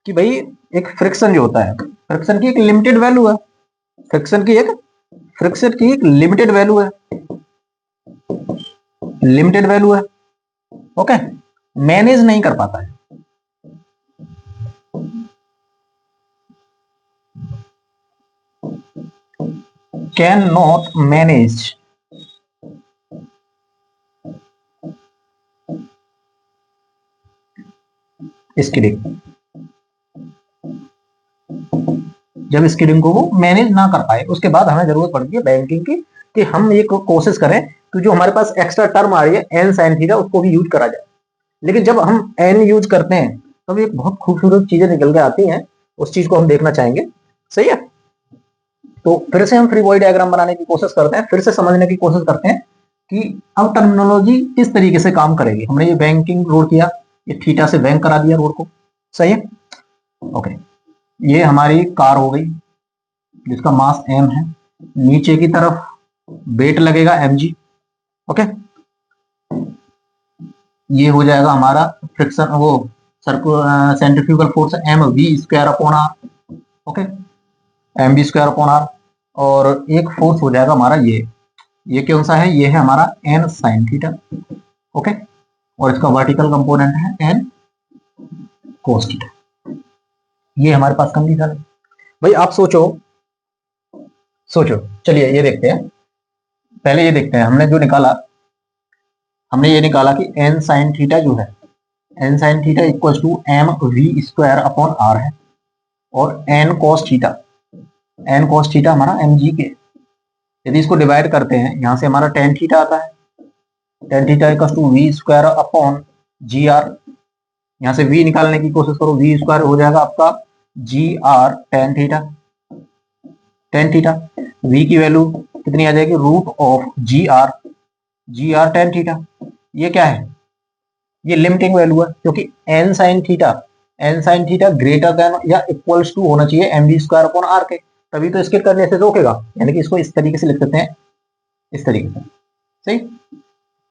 कि भाई एक फ्रिक्शन जो होता है, फ्रिक्शन की एक लिमिटेड वैल्यू है, फ्रिक्शन की एक लिमिटेड वैल्यू है, लिमिटेड वैल्यू है, ओके, मैनेज नहीं कर पाता है, कैन नॉट मैनेज स्किडिंग, जब स्किडिंग को वो मैनेज ना कर पाए, उसके बाद हमें जरूरत पड़ती है बैंकिंग की, कि हम ये कोशिश करें कि जो हमारे पास एक्स्ट्रा टर्म आ रही है एन साइन थीटा, उसको भी यूज करा जाए। लेकिन जब हम एन यूज करते हैं तब एक बहुत खूबसूरत चीजें निकल के आती हैं, उस चीज को हम देखना चाहेंगे। सही है। तो फिर से हम फ्री बॉडी डायग्राम बनाने की कोशिश करते हैं, फिर से समझने की कोशिश करते हैं कि अब टर्मिनोलॉजी किस तरीके से काम करेगी। हमने ये बैंकिंग रोड किया, ये थीटा से बैंक करा दिया रोड को। सही है। ओके, ये हमारी कार हो गई जिसका मास m है, नीचे की तरफ वेट लगेगा mg। ओके, ये हो जाएगा हमारा फ्रिक्शन, वो centrifugal force M we square upon R. Okay, M B square upon R. और एक फोर्स हो जाएगा हमारा ये कौन सा है, ये है हमारा एन साइन थीटा। ओके, और इसका वर्टिकल कंपोनेंट है एन कोस थीटा। ये हमारे पास कंडीशन है। भाई आप सोचो, चलिए ये देखते हैं। पहले ये देखते हैं, हमने ये निकाला कि एन साइन थीटा जो है, N sine theta equal to M we square upon R है, और एन कॉस थीटा हमारा एम जी के। यदि इसको डिवाइड करते हैं, यहां से हमारा टेन थीटा आता है, tan theta equal to V square upon G R. यहां से v निकालने की कोशिश करो, वी स्क्वायर हो जाएगा आपका G are ten theta. v की वैल्यू कितनी आ जाएगी, root of G are ten theta. ये क्या है, ये लिमिटिंग वैल्यू है, क्योंकि N sine theta greater than या इक्वल्स टू होना चाहिए M B square upon R के, तभी तो इसके करने से रोकेगा। यानी कि इसको इस तरीके से लिख सकते हैं, इस तरीके से। सही,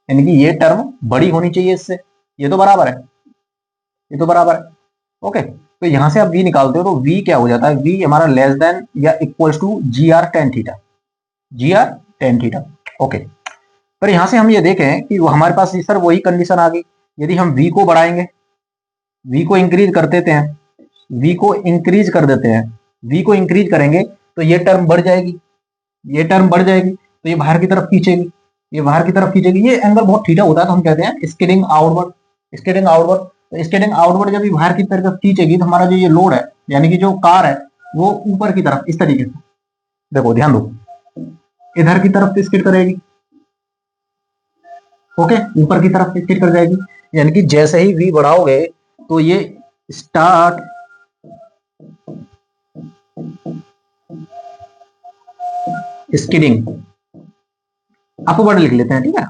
यानी कि ये टर्म बड़ी होनी चाहिए इससे, ये तो बराबर है, ये तो बराबर है। ओके, तो यहां से आप v निकालते हो तो v क्या हो जाता है, v हमारा लेस देन या equals to G are ten theta. Okay, पर यहां से हम ये देखें कि वो हमारे पास सर वही कंडीशन आ गई। यदि हम v को बढ़ाएंगे, v को इंक्रीज कर देते हैं, v को इंक्रीज करेंगे तो ये टर्म बढ़ जाएगी, तो ये बाहर की तरफ खींचेगी, ये एंगल बहुत थीटा होता है, तो हम कहते हैं स्किडिंग आउटवर्ड। तो स्केटिंग आउटवर्ड जब बाहर की तरफ खींचेगी तो हमारा जो ये लोड है, यानी कि जो कार है, वो ऊपर की तरफ इस तरीके से, देखो ध्यान दो, इधर की तरफ स्किड करेगी। ओके, ऊपर की तरफ स्किड कर जाएगी, यानी कि जैसे ही v बढ़ाओगे तो ये स्टार्ट स्किडिंग, अपवर्ड लिख लेते हैं, ठीक है,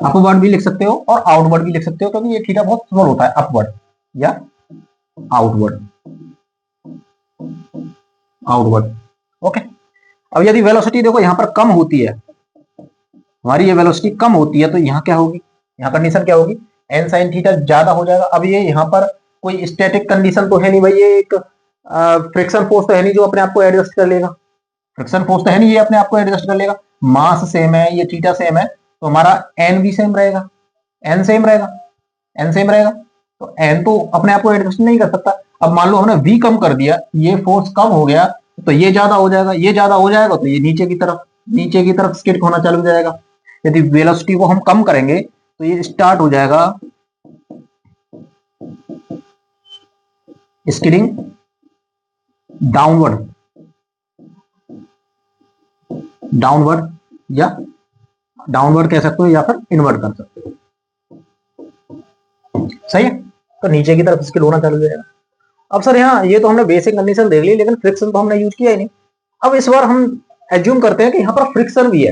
अपवर्ड भी लिख सकते हो और आउटवर्ड भी लिख सकते हो, क्योंकि ये थीटा बहुत स्मॉल होता है, अपवर्ड या आउटवर्ड। ओके, अब यदि वेलोसिटी देखो यहां पर कम होती है, हमारी ये वेलोसिटी कम होती है, तो यहाँ क्या होगी, यहाँ कंडीशन क्या होगी, एन साइन थीटा ज्यादा हो जाएगा। अब ये यहाँ पर कोई स्टैटिक कंडीशन तो है नहीं भाई, ये एक फ्रिक्शन फोर्स तो है नहीं जो अपने आप को एडजस्ट कर लेगा, ये अपने आप को एडजस्ट कर लेगा। मास सेम है, ये थीटा सेम है, तो हमारा एन भी सेम रहेगा, एन सेम रहेगा, तो एन तो अपने आप को एडजस्ट नहीं कर सकता। अब मान लो हमने वी कम कर दिया, ये फोर्स कम हो गया, तो ये ज्यादा हो जाएगा, तो ये नीचे की तरफ स्किड होना चालू हो जाएगा। यदि वेलोसिटी को हम कम करेंगे तो ये स्टार्ट हो जाएगा स्किडिंग डाउनवर्ड या डाउनवर्ड कह सकते हो या फिर इनवर्ट कर सकते हो। सही है, तो नीचे की तरफ स्किड होना चालू हो जाएगा। अब सर यहाँ ये तो हमने बेसिक कंडीशन देख ली, लेकिन फ्रिक्शन तो हमने यूज किया ही नहीं। अब इस बार हम एज्यूम करते हैं कि यहाँ पर फ्रिक्शन भी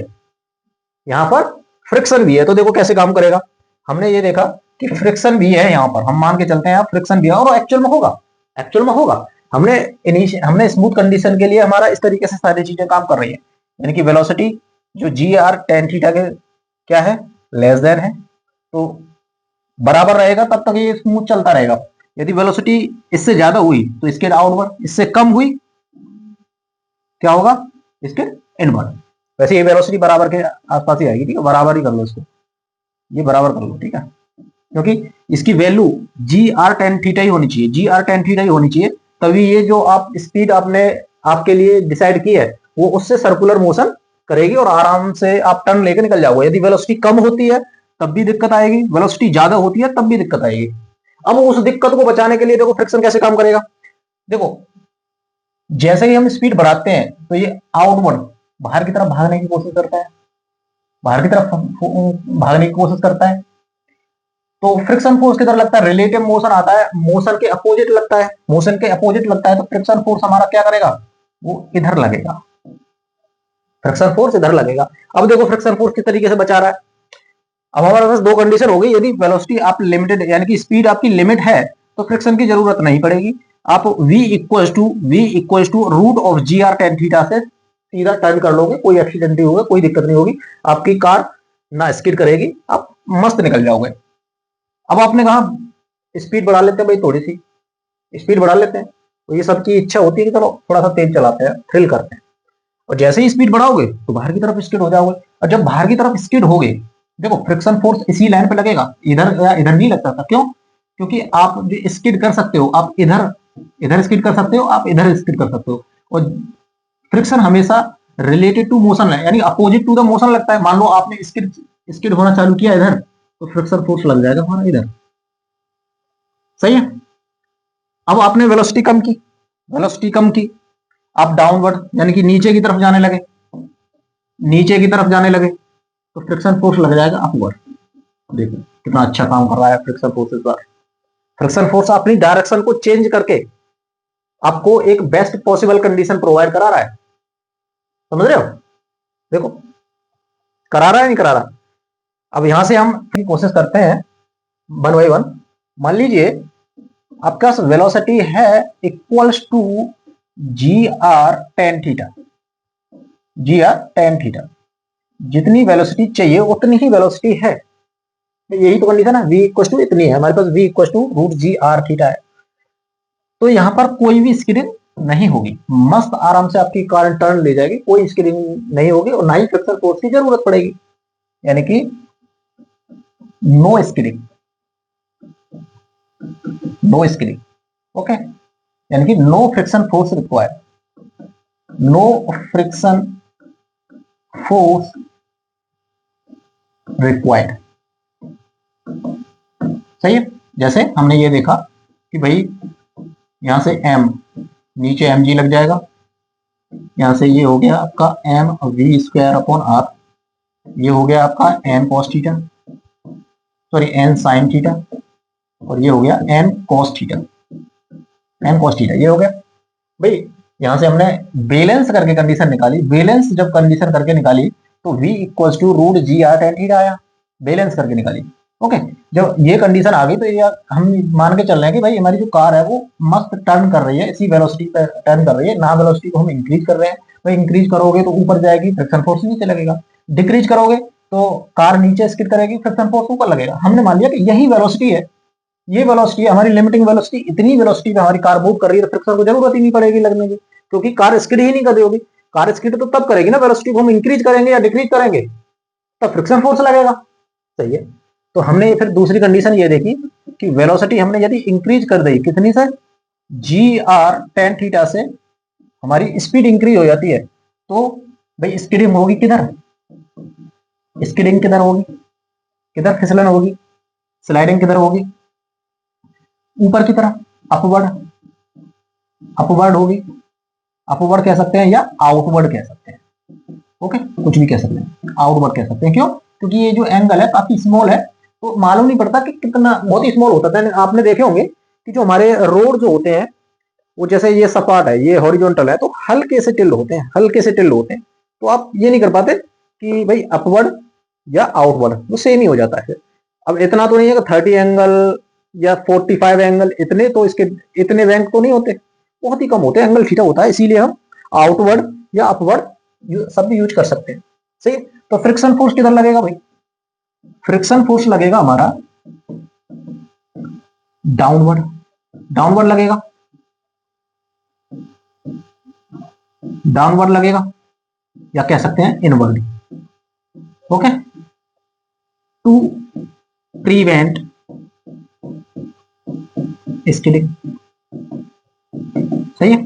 है, तो देखो कैसे काम करेगा। हमने ये देखा कि फ्रिक्शन भी है, यहाँ पर हम मान के चलते हैं फ्रिक्शन भी है, और एक्चुअल में होगा। हमने स्मूथ कंडीशन के लिए हमारा इस तरीके से सारी चीजें काम कर रही है, यानी कि वेलोसिटी जो जी आर टेन थीटा के क्या है, लेस देन है, तो बराबर रहेगा, तब तक ये स्मूथ चलता रहेगा। यदि वेलोसिटी इससे ज्यादा हुई तो इसके आउटवर्ड, इससे कम हुई क्या होगा, इसके इनवर्ड। वैसे ये वेलोसिटी बराबर के आसपास ही आएगी, ठीक है, बराबर ही कर लो इसको, ये बराबर कर लो, ठीक है, क्योंकि इसकी value g are ten theta ही होनी चाहिए, तभी ये जो आप स्पीड आपके लिए डिसाइड की है वो उससे सर्कुलर मोशन करेगी और आराम से आप टर्न लेकर निकल जाओगे। यदि वेलोसिटी कम होती है तब भी दिक्कत आएगी, वेलोसिटी ज्यादा होती है तब भी दिक्कत आएगी। अब उस दिक्कत को बचाने के लिए देखो फ्रिक्शन कैसे काम करेगा। देखो जैसे ही हम स्पीड बढ़ाते हैं तो ये आउटवर्ड बाहर की तरफ भागने की कोशिश करता है, तो फ्रिक्शन फोर्स किधर लगता है, रिलेटिव मोशन आता है, मोशन के अपोजिट लगता है, मोशन के अपोजिट लगता है, तो फ्रिक्शन फोर्स हमारा क्या करेगा, वो इधर लगेगा, फ्रिक्शन फोर्स इधर लगेगा। अब देखो फ्रिक्शन फोर्स किस तरीके से बचा रहा है। अब हमारे पास दो कंडीशन हो गई, यदि वेलोसिटी आप लिमिटेड यानी कि स्पीड आपकी लिमिट है तो फ्रिक्शन की जरूरत नहीं पड़ेगी, आप v equal to root of G are ten theta से सीधा टर्न कर लोगे, कोई एक्सीडेंट नहीं होगा, कोई दिक्कत नहीं होगी, आपकी कार ना स्किड करेगी, आप मस्त निकल जाओगे। अब आपने कहा स्पीड बढ़ा लेते हैं भाई, थोड़ी सी स्पीड बढ़ा लेते हैं, तो ये सबकी इच्छा होती है कि चलो थोड़ा सा तेज चलाते हैं, थ्रिल करते हैं, और जैसे ही स्पीड बढ़ाओगे तो बाहर की तरफ स्किड हो जाओगे, और जब बाहर की तरफ स्किड हो गए, देखो फ्रिक्शन फोर्स इसी लाइन पे लगेगा, इधर या इधर नहीं लगता था, क्यों, क्योंकि आप जो स्किड कर सकते हो, आप इधर इधर स्किड कर सकते हो, आप इधर स्किड कर सकते हो, और फ्रिक्शन हमेशा रिलेटेड टू मोशन है, यानी अपोजिट टू द मोशन लगता है। मान लो आपने स्किड स्किड होना चालू किया इधर, तो फ्रिक्शन फोर्स लग जाएगा हमारा इधर, सही है। अब आपने वेलोसिटी कम की, वेलोसिटी कम की, आप डाउनवर्ड यानी कि नीचे की तरफ जाने लगे, नीचे की तरफ जाने लगे, तो फ्रिक्शन फोर्स लग जाएगा अपवर्ड। देखो कितना अच्छा काम कर रहा है फ्रिक्शन फोर्स इस बार। फ्रिक्शन फोर्स अपनी डायरेक्शन को चेंज करके आपको एक बेस्ट पॉसिबल कंडीशन प्रोवाइड करा रहा है, समझ रहे हो, देखो करा रहा है नहीं करा रहा। अब यहां से हम कोशिश करते हैं वन बाई वन। मान लीजिए आपका वेलोसिटी है equals to G are ten theta, G are ten theta, जितनी वेलोसिटी चाहिए उतनी ही वेलोसिटी है, यही तो कंडीशन है, v इक्वल टू इतनी है हमारे पास, v equal to root G R theta है, तो यहां पर कोई भी स्किडिंग नहीं होगी, मस्त आराम से आपकी कार टर्न ले जाएगी, कोई स्किडिंग नहीं होगी, और ना ही फ्रिक्शन फोर्स की जरूरत पड़ेगी, यानी कि no skidding, no skidding, okay, यानी कि no friction force required, no friction force required, सही है। जैसे हमने ये देखा कि भाई यहां से m, नीचे एम जी लग जाएगा, यहां से ये हो गया आपका M we square upon R, ये हो गया आपका N cos theta, sorry N sine theta, और ये हो गया N cos theta, N cos theta, ये हो गया भाई। यहां से हमने बैलेंस करके कंडीशन निकाली, बैलेंस जब कंडीशन करके निकाली तो v equal to root G are ten theta आया, बैलेंस करके निकाली, ओके। जब ये कंडीशन आ गई तो ये हम मान के चल रहे हैं कि भाई हमारी जो कार है वो मस्त टर्न कर रही है, इसी वेलोसिटी पे टर्न कर रही है, ना वेलोसिटी को हम इंक्रीज कर रहे हैं, तो इंक्रीज करोगे तो ऊपर जाएगी, फ्रिक्शन फोर्स नीचे लगेगा, डिक्रीज करोगे तो कार नीचे स्किड करेगी, फ्रिक्शन फोर्स ऊपर लगेगा। हमने मान लिया कि यही वेलोसिटी है, ये वेलोसिटी है हमारी लिमिटिंग वेलोसिटी, इतनी वेलोसिटी पे हमारी कार मूव कर रही है, तो फ्रिक्शन को जरूरत ही नहीं पड़ेगी लगने की, क्योंकि कार स्किड ही नहीं कर रही होगी। कार स्किड तो तब करेगी ना वेलोसिटी को हम इंक्रीज करेंगे या डिक्रीज करेंगे, तब फ्रिक्शन फोर्स लगेगा, सही है। तो हमने फिर दूसरी कंडीशन ये देखी कि वेलोसिटी हमने यदि इंक्रीज कर दी कितनी से, जी आर टेन थीटा से हमारी स्पीड इंक्रीज हो जाती है, तो भाई स्किडिंग होगी किधर, स्किडिंग किधर होगी, किधर फिसलन होगी, स्लाइडिंग किधर होगी, ऊपर की तरफ, अपवर्ड, अपवर्ड होगी, अपवर्ड कह सकते हैं या आउटवर्ड कह सकते हैं, ओके, कुछ भी कह सकते हैं, आउटवर्ड कह सकते हैं, क्यों, क्योंकि ये जो एंगल है काफी स्मॉल है, तो मालूम नहीं पड़ता कि कितना, बहुत ही स्मॉल होता है। आपने देखे होंगे कि जो हमारे रोड जो होते हैं वो जैसे ये सपाट है, ये हॉरिजॉन्टल है, तो हल्के से टिल्ड होते हैं, हल्के से टिल्ड होते हैं, तो आप ये नहीं कर पाते कि भाई अपवर्ड या आउटवर्ड, वो सेम ही हो जाता है। अब इतना तो नहीं है कि 30 एंगल या 45 एंगल, इतने तो इसके इतने रैंक तो नहीं होते, बहुत ही कम होते हैं, एंगल थीटा होता है, इसीलिए हम आउटवर्ड या अपवर्ड शब्द यूज कर सकते हैं, सही। तो फ्रिक्शन फोर्स किधर लगेगा भाई, फ्रिक्शन फोर्स लगेगा हमारा डाउनवर्ड, डाउनवर्ड लगेगा, डाउनवर्ड लगेगा, या कह सकते हैं inward, okay, to prevent skidding, सही है,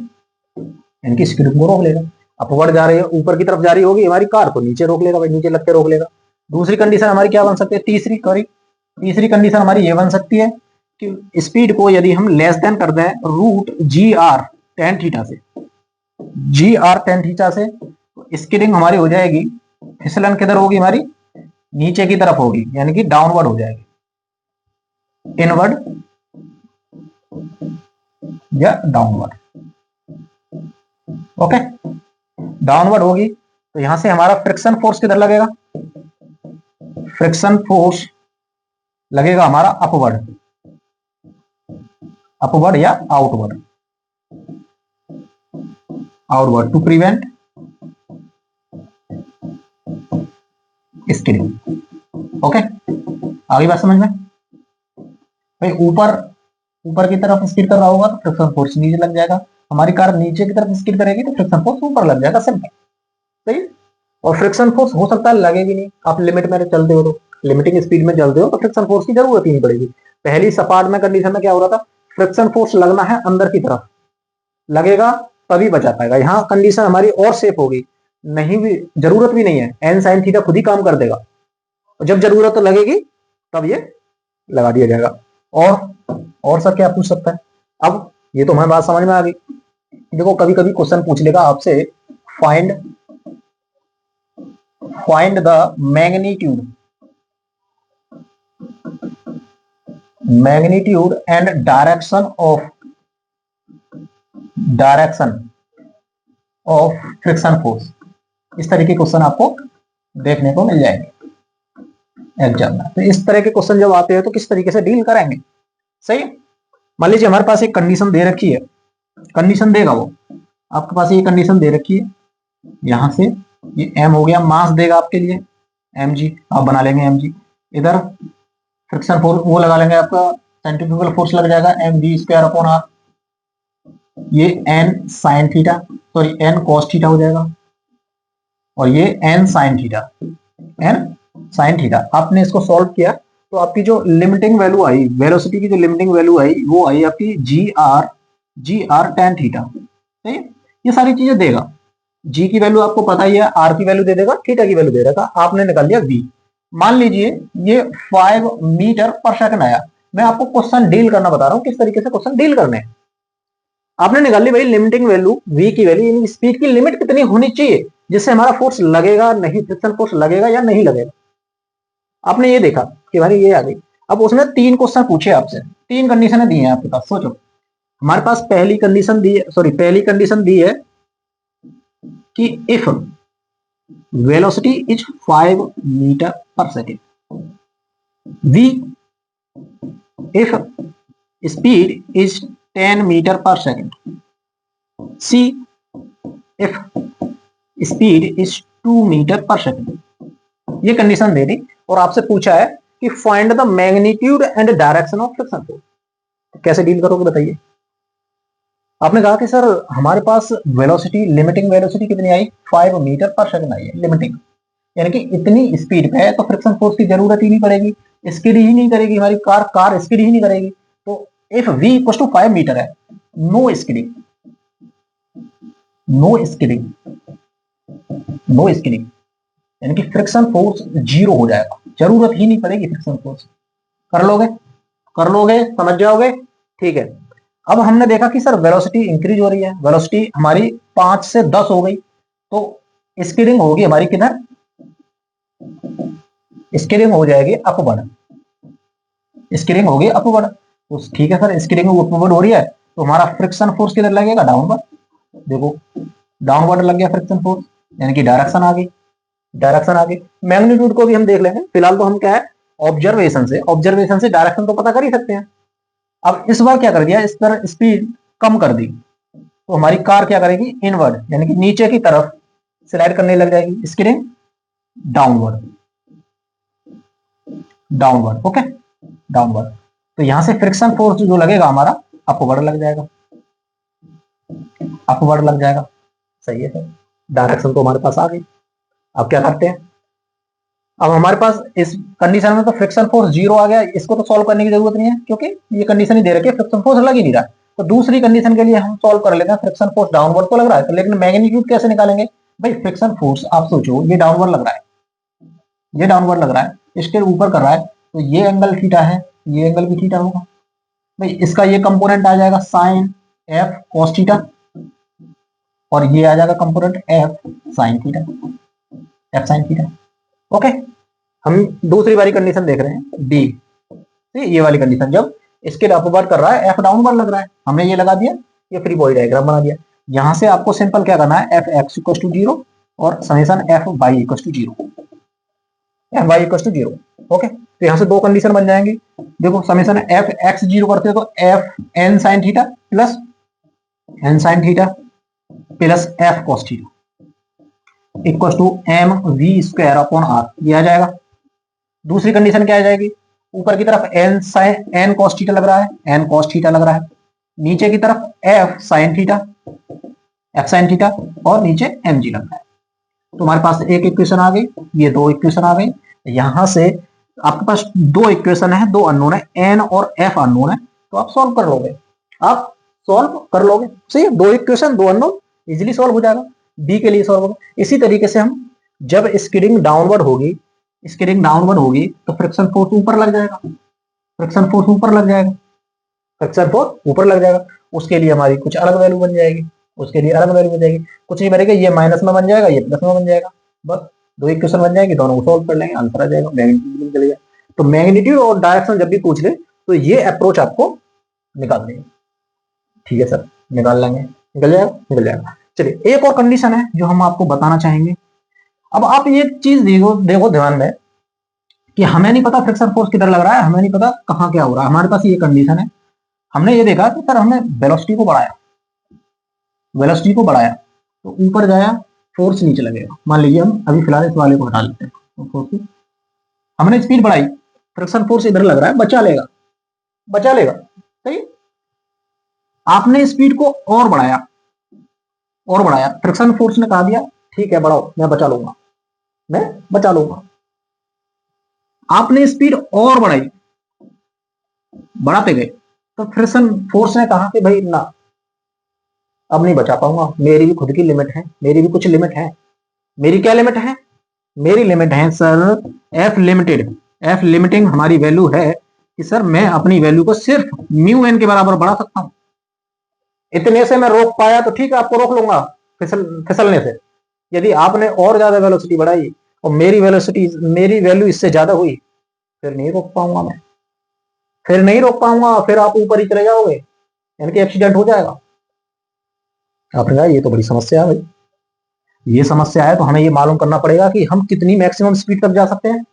इनकी स्किडिंग को रोक लेगा। अपवर्ड जा रही है, ऊपर की तरफ जा रही होगी हमारी कार, तो नीचे रोक लेगा भाई, नीचे लग के रोक लेगा। दूसरी कंडीशन हमारी क्या बन सकती है, तीसरी कंडीशन हमारी ये बन सकती है कि स्पीड को यदि हम लेस देन कर दें root G are ten theta से, जी आर टेन थीटा से, तो स्किडिंग हमारी हो जाएगी, फिसलन किधर होगी हमारी, नीचे की तरफ होगी, यानी कि डाउनवर्ड हो जाएगी, इनवर्ड या डाउनवर्ड। ओके, डाउनवर्ड होगी तो यहां से हमारा फ्रिक्शन फोर्स किधर लगेगा, फ्रिक्शन फोर्स लगेगा हमारा अपवर्ड, अपवर्ड या outward, outward to prevent skidding. Okay, आगे बात समझ में भाई। ऊपर ऊपर की तरफ स्किड कर रहा होगा तो फ्रिक्शन फोर्स नीचे लग जाएगा, हमारी कार नीचे की तरफ स्किड करेगी तो फ्रिक्शन फोर्स ऊपर लग जाएगा, सिंपल, सही। और फ्रिक्शन फोर्स हो सकता है लगे भी नहीं, आप लिमिट में चलते हो तो, लिमिटिंग स्पीड में चलते हो तो फ्रिक्शन फोर्स की जरूरत ही नहीं पड़ेगी। पहली सपाट में कंडीशन में क्या हो रहा था, फ्रिक्शन फोर्स लगना है अंदर की तरफ, लगेगा तभी बचा पाएगा। यहाँ कंडीशन हमारी और सेफ होगी, नहीं भी जरूरत भी नहीं है, एन साइन थीटा खुद ही काम कर देगा, जब जरूरत तो लगेगी तब ये लगा दिया जाएगा। और सर क्या पूछ सकता है, अब ये तो हमारी बात समझ में आ गई। देखो कभी कभी क्वेश्चन पूछ लेगा आपसे, find the magnitude and direction of friction force. इस तरह के क्वेश्चन आपको देखने को मिल जाएंगे एग्जाम में। तो इस तरह के क्वेश्चन जब आते हैं तो किस तरीके से डील करेंगे, सही। मान लीजिए हमारे पास एक कंडीशन दे रखी है, कंडीशन देगा वो, आपके पास ये कंडीशन दे रखी है, यहां से ये m हो गया, मास देगा आपके लिए mg, आप बना लेंगे mg, इधर फ्रिक्शन फोर्स वो लगा लेंगे, आपका सेंट्रीफ्यूगल फोर्स लग जाएगा mv²/r, ये n sine theta, sorry n cos theta हो जाएगा, और ये n साइन थीटा। आपने इसको सॉल्व किया तो आपकी जो लिमिटिंग वैल्यू आई, वेलोसिटी की जो लिमिटिंग वैल्यू आई वो आई आपकी जी आर टेन थीटा, सही। ये सारी चीजें देगा, जी की वैल्यू आपको पता ही है, आर की वैल्यू दे देगा, थीटा की वैल्यू दे देगा, आपने निकाल लिया वी। मान लीजिए ये 5 मीटर पर सेकंड आया, मैं आपको क्वेश्चन डील करना बता रहा हूं, किस तरीके से क्वेश्चन डील करने हैं। आपने निकाल ली भाई लिमिटिंग वैल्यू, वी की वैल्यू, यानी स्पीड की लिमिट कितनी होनी चाहिए जिससे हमारा फोर्स लगेगा नहीं, फ्रिक्शन फोर्स लगेगा या नहीं लगेगा। आपने ये देखा कि भाई ये आ गई। अब उसने 3 क्वेश्चन पूछे आपसे, 3 कंडीशनें दी हैं आपके पास। सोचो हमारे पास पहली कंडीशन दी है, पहली कंडीशन दी है कि if velocity is 5 metre per second, b if speed is 10 metre per second, c if speed is 2 metre per second. ये कंडीशन दे दी और आपसे पूछा है कि find the magnitude and direction of friction force. कैसे डील करोगे बताइए। आपने कहा कि सर हमारे पास वेलोसिटी, लिमिटिंग वेलोसिटी कितनी आई, 5 मीटर पर सेकंड आई है लिमिटिंग, यानी कि इतनी स्पीड पे है तो फ्रिक्शन फोर्स की जरूरत ही नहीं पड़ेगी, स्किड ही नहीं करेगी हमारी कार स्किड ही नहीं करेगी। तो if v equal to 5 metre है, नो स्किडिंग, यानी कि फ्रिक्शन फोर्स 0 हो जाएगा, जरूरत ही नहीं पड़ेगी फ्रिक्शन फोर्स। कर लोगे समझ जाओगे, ठीक है। अब हमने देखा कि सर वेलोसिटी इंक्रीज हो रही है, वेलोसिटी हमारी 5 से 10 हो गई, तो स्किडिंग होगी हमारी किधर, स्किडिंग हो जाएगी अपवर्ड, स्किडिंग होगी अपवर्ड। तो ठीक है सर, स्किडिंग अपवर्ड हो रही है तो हमारा फ्रिक्शन फोर्स किधर लगेगा, डाउनवर्ड। देखो डाउनवर्ड लग गया फ्रिक्शन फोर्स, यानी कि डायरेक्शन आ गई, मैग्नीट्यूड को भी हम देख लेंगे, फिलहाल तो हम क्या है ऑब्जर्वेशन से डायरेक्शन तो पता कर ही सकते हैं। अब इस बार क्या कर दिया, इस पर स्पीड कम कर दी तो हमारी कार क्या करेगी, इनवर्ड, यानी कि नीचे की तरफ स्लाइड करने लग जाएगी, स्किडिंग डाउनवर्ड, ओके, डाउनवर्ड। तो यहां से फ्रिक्शन फोर्स जो लगेगा हमारा अपवर्ड लग जाएगा, सही है सर, डायरेक्शन तो हमारे पास आ गई। अब क्या करते हैं, अब हमारे पास इस कंडीशन में तो फ्रिक्शन फोर्स 0 आ गया, इसको तो सॉल्व करने की जरूरत नहीं है क्योंकि ये कंडीशन ही दे रखी है, फ्रिक्शन फोर्स लग ही नहीं रहा। तो दूसरी कंडीशन के लिए हम सॉल्व कर लेते हैं, फ्रिक्शन फोर्स डाउनवर्ड तो लग रहा है, लेकिन मैग्नीट्यूड कैसे निकालेंगे भाई, फ्रिक्शन फोर्स आप सोचो ये डाउनवर्ड लग रहा है, इसके ऊपर कर रहा है, तो ये एंगल थीटा है, ये एंगल भी थीटा होगा भाई, इसका ये कंपोनेंट आ जाएगा साइन एफ कॉस थीटा, और ये आ जाएगा component F sine theta, okay. हम दूसरी वाली कंडीशन देख रहे हैं, डी तो ये वाली कंडीशन जब स्किड अपवर्ड कर रहा है, एफ डाउनवर्ड लग रहा है, हमने ये लगा दिया, ये फ्री बॉडी डायग्राम बना दिया। यहां से आपको सिंपल क्या करना है, एफ एक्स इक्वल टू 0 और summation F Y equal to 0, F Y equal to 0। Okay, तो यहां से दो कंडीशन बन जाएंगी। देखो समेशन एफ एक्स 0 करते हो तो F N sine theta plus N sine theta plus F cos theta equal to M we square upon R, ये आ जाएगा। दूसरी कंडीशन क्या आ जाएगी, ऊपर की तरफ N sine N cos theta लग रहा है, एन कॉस थीटा लग रहा है, नीचे की तरफ F sine theta, F sine theta और नीचे एम जी लग रहा है। तो हमारे पास एक इक्वेशन आ गई, ये दो इक्वेशन आ गई। यहां से आपके पास दो इक्वेशन है, दो अननोन है, एन और एफ अननोन है, तो आप सॉल्व कर लोगे, आप सॉल्व कर लोगे। सही है, दो इक्वेशन दो अननोन, इजीली सॉल्व हो जाएगा, बी के लिए सॉल्व होगा। इसी तरीके से हम जब स्किडिंग डाउनवर्ड होगी, स्किडिंग डाउनवर्ड होगी तो फ्रिक्शन फोर्स ऊपर लग जाएगा, फ्रिक्शन फोर्स ऊपर लग जाएगा, फ्रिक्शन फोर्स ऊपर लग जाएगा। उसके लिए हमारी कुछ अलग वैल्यू बन जाएगी, उसके लिए अलग वैल्यू बन जाएगी, कुछ नहीं बनेगा, ये माइनस में बन जाएगा, ये प्लस में बन जाएगा, बस दो इक्वेशन बन जाएगी, दोनों को सॉल्व कर लेंगे, आंसर आ जाएगा, मैग्नीट्यूड चलेगा। तो मैग्नीट्यूड और डायरेक्शन जब भी पूछ ले तो ये अप्रोच आपको निकाल देंगे। ठीक है सर, निकाल लेंगे, निकल जाएगा, निकल जाएगा। चलिए एक और कंडीशन है जो हम आपको बताना चाहेंगे। अब आप ये चीज देखो ध्यान में कि हमें नहीं पता फ्रिक्शन फोर्स किधर लग रहा है, हमें नहीं पता कहाँ क्या हो रहा है, हमारे पास ये कंडीशन है। हमने ये देखा कि सर हमने वेलोसिटी को बढ़ाया, वेलोसिटी को बढ़ाया तो ऊपर जाया, फोर्स नीचे लगेगा। मान लीजिए हम अभी फिलहाल इस वाले को हटा लेते हैं, तो फोर्स हमने स्पीड बढ़ाई, फ्रिक्शन फोर्स इधर लग रहा है, बचा लेगा, बचा लेगा। सही, आपने स्पीड को और बढ़ाया, और बढ़ाया, फ्रिक्शन फोर्स ने कहा दिया ठीक है बढ़ाओ, मैं बचा लूंगा, मैं बचा लूंगा। आपने स्पीड और बढ़ाई, बढ़ाते गए, तो फ्रिक्शन फोर्स ने कहा कि भाई ना, अब नहीं बचा पाऊंगा, मेरी भी खुद की लिमिट है, मेरी भी कुछ लिमिट है। मेरी क्या लिमिट है, मेरी लिमिट है sir F limited, F limiting हमारी वैल्यू है कि सर मैं अपनी वैल्यू को सिर्फ म्यू एन के बराबर बढ़ा सकता हूं। इतने से मैं रोक पाया तो ठीक है, आपको रोक लूंगा फिसलने से। यदि आपने और ज्यादा वेलोसिटी बढ़ाई और मेरी वेलोसिटी, मेरी वैल्यू इससे ज्यादा हुई, फिर नहीं रोक पाऊंगा मैं, फिर नहीं रोक पाऊंगा, फिर आप ऊपर ही चले जाओगे, यानी कि एक्सीडेंट हो जाएगा। आपने कहा ये तो बड़ी समस्या है भाई, ये समस्या है तो हमें ये मालूम करना पड़ेगा कि हम कितनी मैक्सिमम स्पीड तक जा सकते हैं।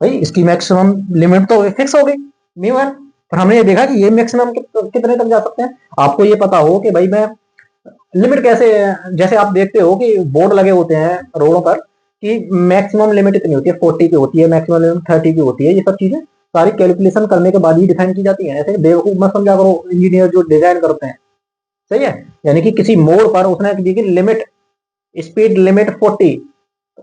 भाई इसकी मैक्सिमम लिमिट तो फिक्स हो गई म्यू एन, पर हमने ये देखा कि ये मैक्सिमम कितने तक जा सकते हैं। आपको ये पता हो कि भाई मैं लिमिट कैसे, जैसे आप देखते हो कि बोर्ड लगे होते हैं रोडों पर कि मैक्सिमम लिमिट इतनी होती है, 40 की होती है, मैक्सिमम लिमिट 30 की होती है, ये सब चीजें सारी कैलकुलेशन करने के बाद ही डिफाइन की जाती है। ऐसे बेवकूफ मत समझा करो इंजीनियर जो डिजाइन करते हैं। सही है, यानी कि किसी मोड़ पर उसने दी लिमिट, स्पीड लिमिट 40,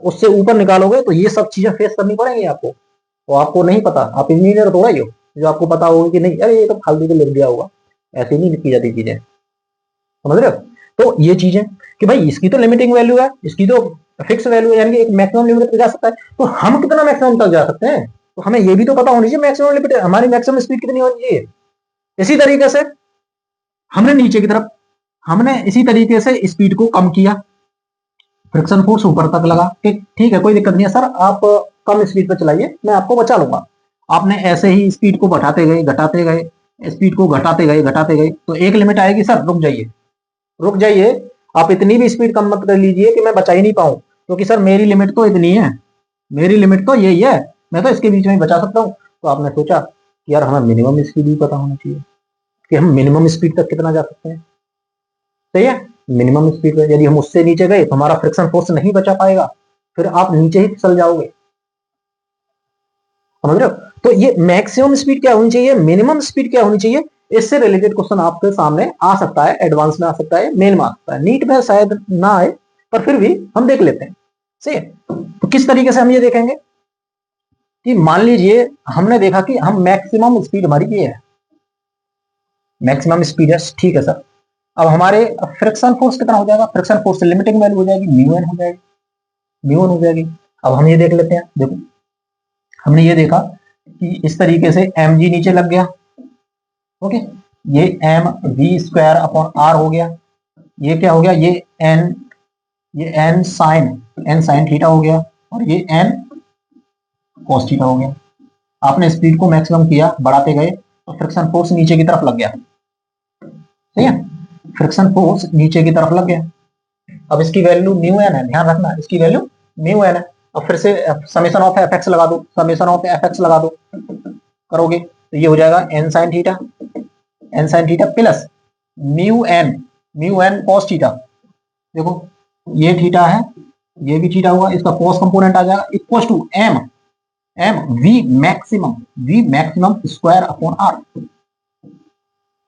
उससे ऊपर निकालोगे तो ये सब चीजें फेस करनी पड़ेंगी आपको, तो आपको नहीं पता, आप इंजीनियर थोड़ा ही हो जो आपको पता होगा कि नहीं अरे ये तो फालतू के लिख दिया होगा, ऐसी नहीं लिखी जाती चीजें, समझ रहे हो। तो ये चीजें कि भाई इसकी तो लिमिटिंग वैल्यू है, इसकी तो फिक्स वैल्यू है, यानी कि एक मैक्सिमम लिमिट तक जा सकता है, तो हम कितना मैक्सिमम तक जा सकते हैं, तो हमें ये भी तो पता होनी चाहिए मैक्सिमम लिमिट, हमारी मैक्सिमम स्पीड कितनी होनी चाहिए। इसी तरीके से हमने नीचे की तरफ, हमने इसी तरीके से स्पीड को कम किया, फ्रिक्शन फोर्स ऊपर तक लगा कि ठीक है कोई दिक्कत नहीं है सर, आप कम स्पीड पर चलाइए, मैं आपको बचा लूंगा। आपने ऐसे ही स्पीड को बढ़ाते गए, घटाते गए, स्पीड को घटाते गए, घटाते गए, तो एक लिमिट आएगी सर रुक जाइए, रुक जाइए, आप इतनी भी स्पीड कम मत कर लीजिए कि मैं बचा ही नहीं पाऊं, क्योंकि सर मेरी लिमिट तो इतनी है, मेरी लिमिट तो यही है, मैं तो इसके बीच में बचा सकता हूँ। तो आपने सोचा कि यार हमें मिनिमम स्पीड भी पता होना चाहिए कि हम मिनिमम स्पीड तक कितना जा सकते हैं। सही है, मिनिमम स्पीड में यदि हम उससे नीचे गए तो हमारा फ्रिक्शन फोर्स नहीं बचा पाएगा, फिर आप नीचे ही फिसल जाओगे, समझ रहे हो। तो ये मैक्सिमम स्पीड क्या होनी चाहिए, मिनिमम स्पीड क्या होनी चाहिए, इससे रिलेटेड क्वेश्चन आपके सामने आ सकता है, एडवांस में आ सकता है, मेन में आ सकता है, नीट में शायद ना आए, पर फिर भी हम देख लेते हैं। सही है, तो किस तरीके से हम ये देखेंगे कि मान लीजिए हमने देखा कि हम मैक्सिमम स्पीड हमारी ये है, मैक्सिमम स्पीड है, ठीक है सर। अब हमारे फ्रिक्शन फोर्स कितना हो जाएगा, फ्रिक्शन फोर्स से लिमिटिंग वैल्यू हो जाएगी, म्यू एन हो जाएगी, म्यू एन हो जाएगी। अब हम ये देख लेते हैं, देखो हमने ये देखा कि इस तरीके से एम जी नीचे लग गया, ओके, ये M we square upon R हो गया, ये क्या हो गया, ये एन साइन थीटा हो गया, और ये एन कॉस थीटा हो गया। आपने स्पीड को मैक्सिमम किया, बढ़ाते गए, तो फ्रिक्शन फोर्स नीचे की तरफ लग गया, ठीक है, फ्रिक्शन फोर्स नीचे की तरफ लग गया। अब इसकी वैल्यू म्यू एन है, ध्यान रखना इसकी वैल्यू म्यू एन है। अब फिर से समेशन ऑफ एफ एक्स लगा दो, समेशन ऑफ एफ एक्स लगा दो, करोगे तो ये हो जाएगा N sine theta, N sine theta plus mu N cos theta. देखो ये थीटा है, ये भी थीटा हुआ, इसका कॉस कंपोनेंट आ जाएगा, equal to M we maximum square upon R.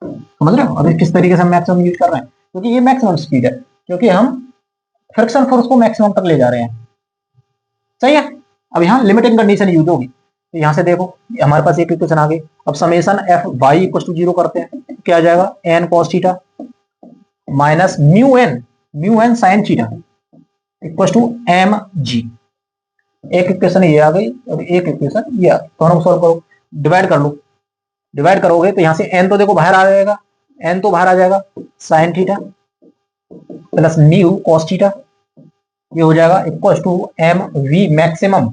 समझ रहे हो अभी किस तरीके से हम मैक्सिमम यूज कर रहे हैं, क्योंकि ये मैक्सिमम स्पीड है, क्योंकि हम फ्रिक्शन फोर्स को मैक्सिमम तक ले जा रहे हैं, सही है। अब यहाँ लिमिटिंग कंडीशन यूज होगी, तो यहाँ से देखो हमारे पास एक इक्वेशन आ गई। अब summation F Y equal to 0 करते हैं, क्या आ जाएगा, N cos theta minus mu N sine theta equal to M G. एक इक्वेशन ये आ गई और एक इक्वेशन ये आ गई, दोनों सॉल्व करो, डिवाइड कर लो, डिवाइड करोगे तो यहाँ से एन तो देखो बाहर आ जाएगा, एन तो बाहर आ जाएगा, sine theta plus mu cos theta, ये हो जाएगा equal to M we maximum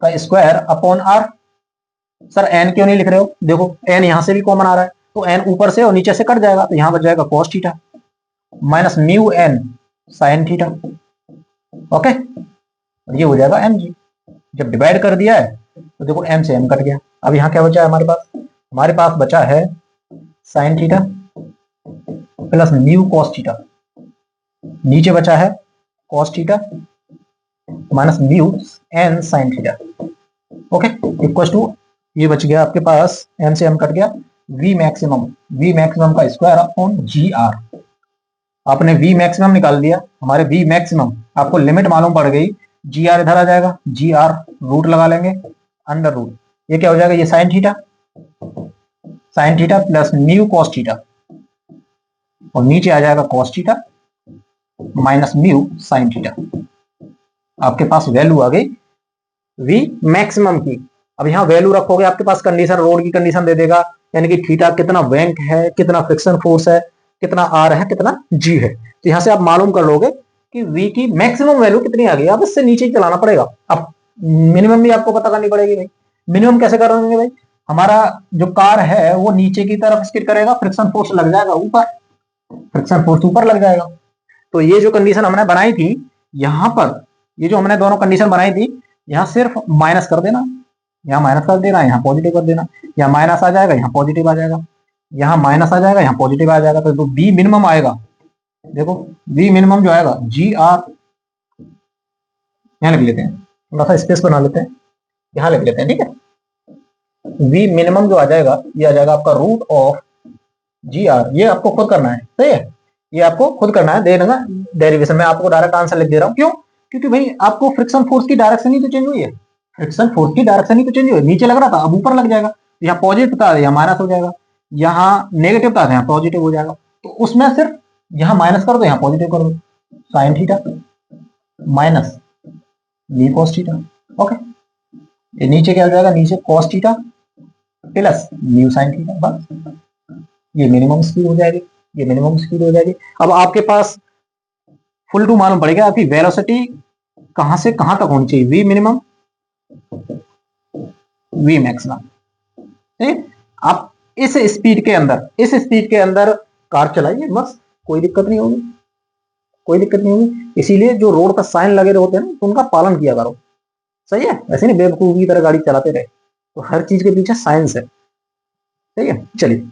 का square upon r. Sir n क्यों नहीं लिख रहे हो, देखो एन यहां से भी कॉमन आ रहा है, तो एन ऊपर से और नीचे से कट जाएगा, तो यहां बच जाएगा cos theta minus mu N sine theta, okay, ये हो जाएगा एम जी। जब डिवाइड कर दिया है तो देखो एम से एम कट गया। अब यहाँ क्या बचा है हमारे पास बचा है sine theta plus mu cos theta, नीचे बचा है cos theta minus mu N sine theta, okay, equal to ये बच गया आपके पास, एम से एम कट गया, वी मैक्सिमम का स्क्वायर अपॉन जी आर। आपने वी मैक्सिमम निकाल दिया, हमारे वी मैक्सिमम आपको लिमिट मालूम पड़ गई, जी आर इधर आ जाएगा, जी आर रूट लगा लेंगे, अंडर रूट, ये क्या हो जाएगा, ये sign theta plus mu cos theta, और नीचे आ जाएगा cos theta minus mu sine theta. आपके पास वैल्यू आ गई वी मैक्सिमम की। अब यहाँ वैल्यू रखोगे, आपके पास कंडीशन, रोड की कंडीशन दे देगा, यानी कि थीटा कितना बैंक है, कितना फ्रिक्शन फोर्स है, कितना आर है, कितना जी है, तो यहाँ से आप मालूम कर लोगे कि वी की मैक्सिमम वैल्यू कितनी आ गई। अब इससे नीचे ही चलाना पड़ेगा, अब मिनिमम भी आपको पता करनी पड़ेगी। भाई मिनिमम कैसे करेंगे, भाई हमारा जो कार है वो नीचे की तरफ स्किड करेगा, फ्रिक्शन फोर्स लग जाएगा ऊपर, फ्रिक्शन फोर्स ऊपर लग जाएगा। तो ये जो कंडीशन हमने बनाई थी, यहाँ पर ये जो हमने दोनों कंडीशन बनाई थी, यहाँ सिर्फ माइनस कर देना, यहाँ माइनस कर देना, यहाँ पॉजिटिव कर देना, यहाँ माइनस आ जाएगा, यहाँ पॉजिटिव आ जाएगा, यहाँ माइनस आ जाएगा, यहाँ पॉजिटिव आ जाएगा, तो बी मिनिमम आएगा। देखो बी मिनिमम जो आएगा, जी आर यहाँ लिख लेते हैं, थोड़ा सा स्पेस बना लेते हैं, यहाँ लिख लेते हैं, ठीक है। वी मिनिमम जो आ जाएगा, ये आ जाएगा आपका रूट ऑफ जी आर। ये आपको खुद करना है, सही है, ये आपको खुद करना है, दे देना डेरिवेशन में, आपको डायरेक्ट आंसर लिख दे रहा हूँ। क्यों, क्योंकि भाई आपको फ्रिक्शन फोर्स की डायरेक्शन ही तो चेंज हुई है, फ्रिक्शन फोर्स की डायरेक्शन ही तो चेंज हुई है, नीचे लग रहा था अब ऊपर लग जाएगा, यहाँ पॉजिटिव था यहाँ माइनस हो जाएगा, यहाँ नेगेटिव था यहाँ पॉजिटिव हो जाएगा, तो उसमें सिर्फ यहाँ माइनस कर दो, यहाँ पॉजिटिव कर दो, sine theta minus V cos theta, okay, ये नीचे क्या हो जाएगा, नीचे cos theta plus mu sine theta, बस ये मिनिमम स्पीड हो जाएगी, ये मिनिमम स्पीड हो जाएगी। अब आपके पास फुल टू मालूम पड़ेगा आपकी वेलोसिटी कहां से कहां तक होनी चाहिए, वी मिनिमम वी मैक्सिमम, ठीक, आप इस स्पीड के अंदर कार चलाइए, बस कोई दिक्कत नहीं होगी, कोई दिक्कत नहीं होगी। इसीलिए जो रोड पर साइन लगे होते हैं ना, तो उनका पालन किया करो, सही है, ऐसे नहीं बेवकूफी की तरह गाड़ी चलाते रहे, तो हर चीज के पीछे साइंस है, ठीक है। चलिए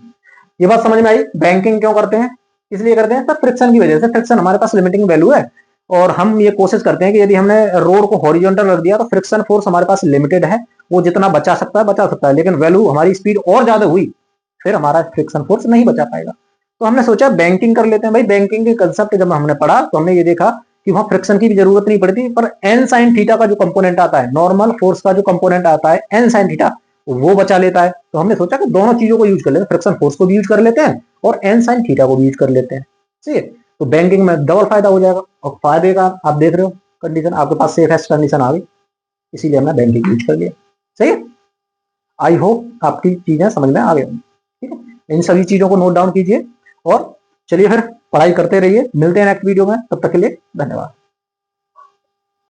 ये बात समझ में आई, बैंकिंग क्यों करते हैं, इसलिए करते हैं सर फ्रिक्शन की वजह से, फ्रिक्शन हमारे पास लिमिटिंग वैल्यू है, और हम ये कोशिश करते हैं कि यदि हमने रोड को हॉरिजॉन्टल रख दिया तो फ्रिक्शन फोर्स हमारे पास लिमिटेड है, वो जितना बचा सकता है, लेकिन वैल्यू हमारी स्पीड और ज्यादा हुई फिर हमारा फ्रिक्शन फोर्स नहीं बचा पाएगा। तो हमने सोचा बैंकिंग कर लेते हैं। भाई बैंकिंग के कंसेप्ट जब हमने पढ़ा तो हमने ये देखा कि वहां फ्रिक्शन की भी जरूरत नहीं पड़ती, पर एन साइन थीटा का जो कंपोनेंट आता है, नॉर्मल फोर्स का जो कंपोनेंट आता है एन साइन थीटा, वो बचा लेता है। तो हमने सोचा कि दोनों चीजों को यूज कर लेते हैं, फ्रिक्शन फोर्स को भी यूज कर लेते हैं और एन साइन थीटा को भी यूज कर लेते हैं, ठीक है। तो बैंकिंग में डबल फायदा हो जाएगा, और फायदे का आप देख रहे हो कंडीशन, आपके पास सेफ एस्ट कंडीशन आ गई, इसीलिए हमने बैंकिंग यूज कर लिया, सही है। आई होप आपकी चीजें समझ में आ गई, ठीक है। इन सभी चीजों को नोट डाउन कीजिए और चलिए फिर पढ़ाई करते रहिए। मिलते हैं नेक्स्ट वीडियो में, तब तक के लिए धन्यवाद।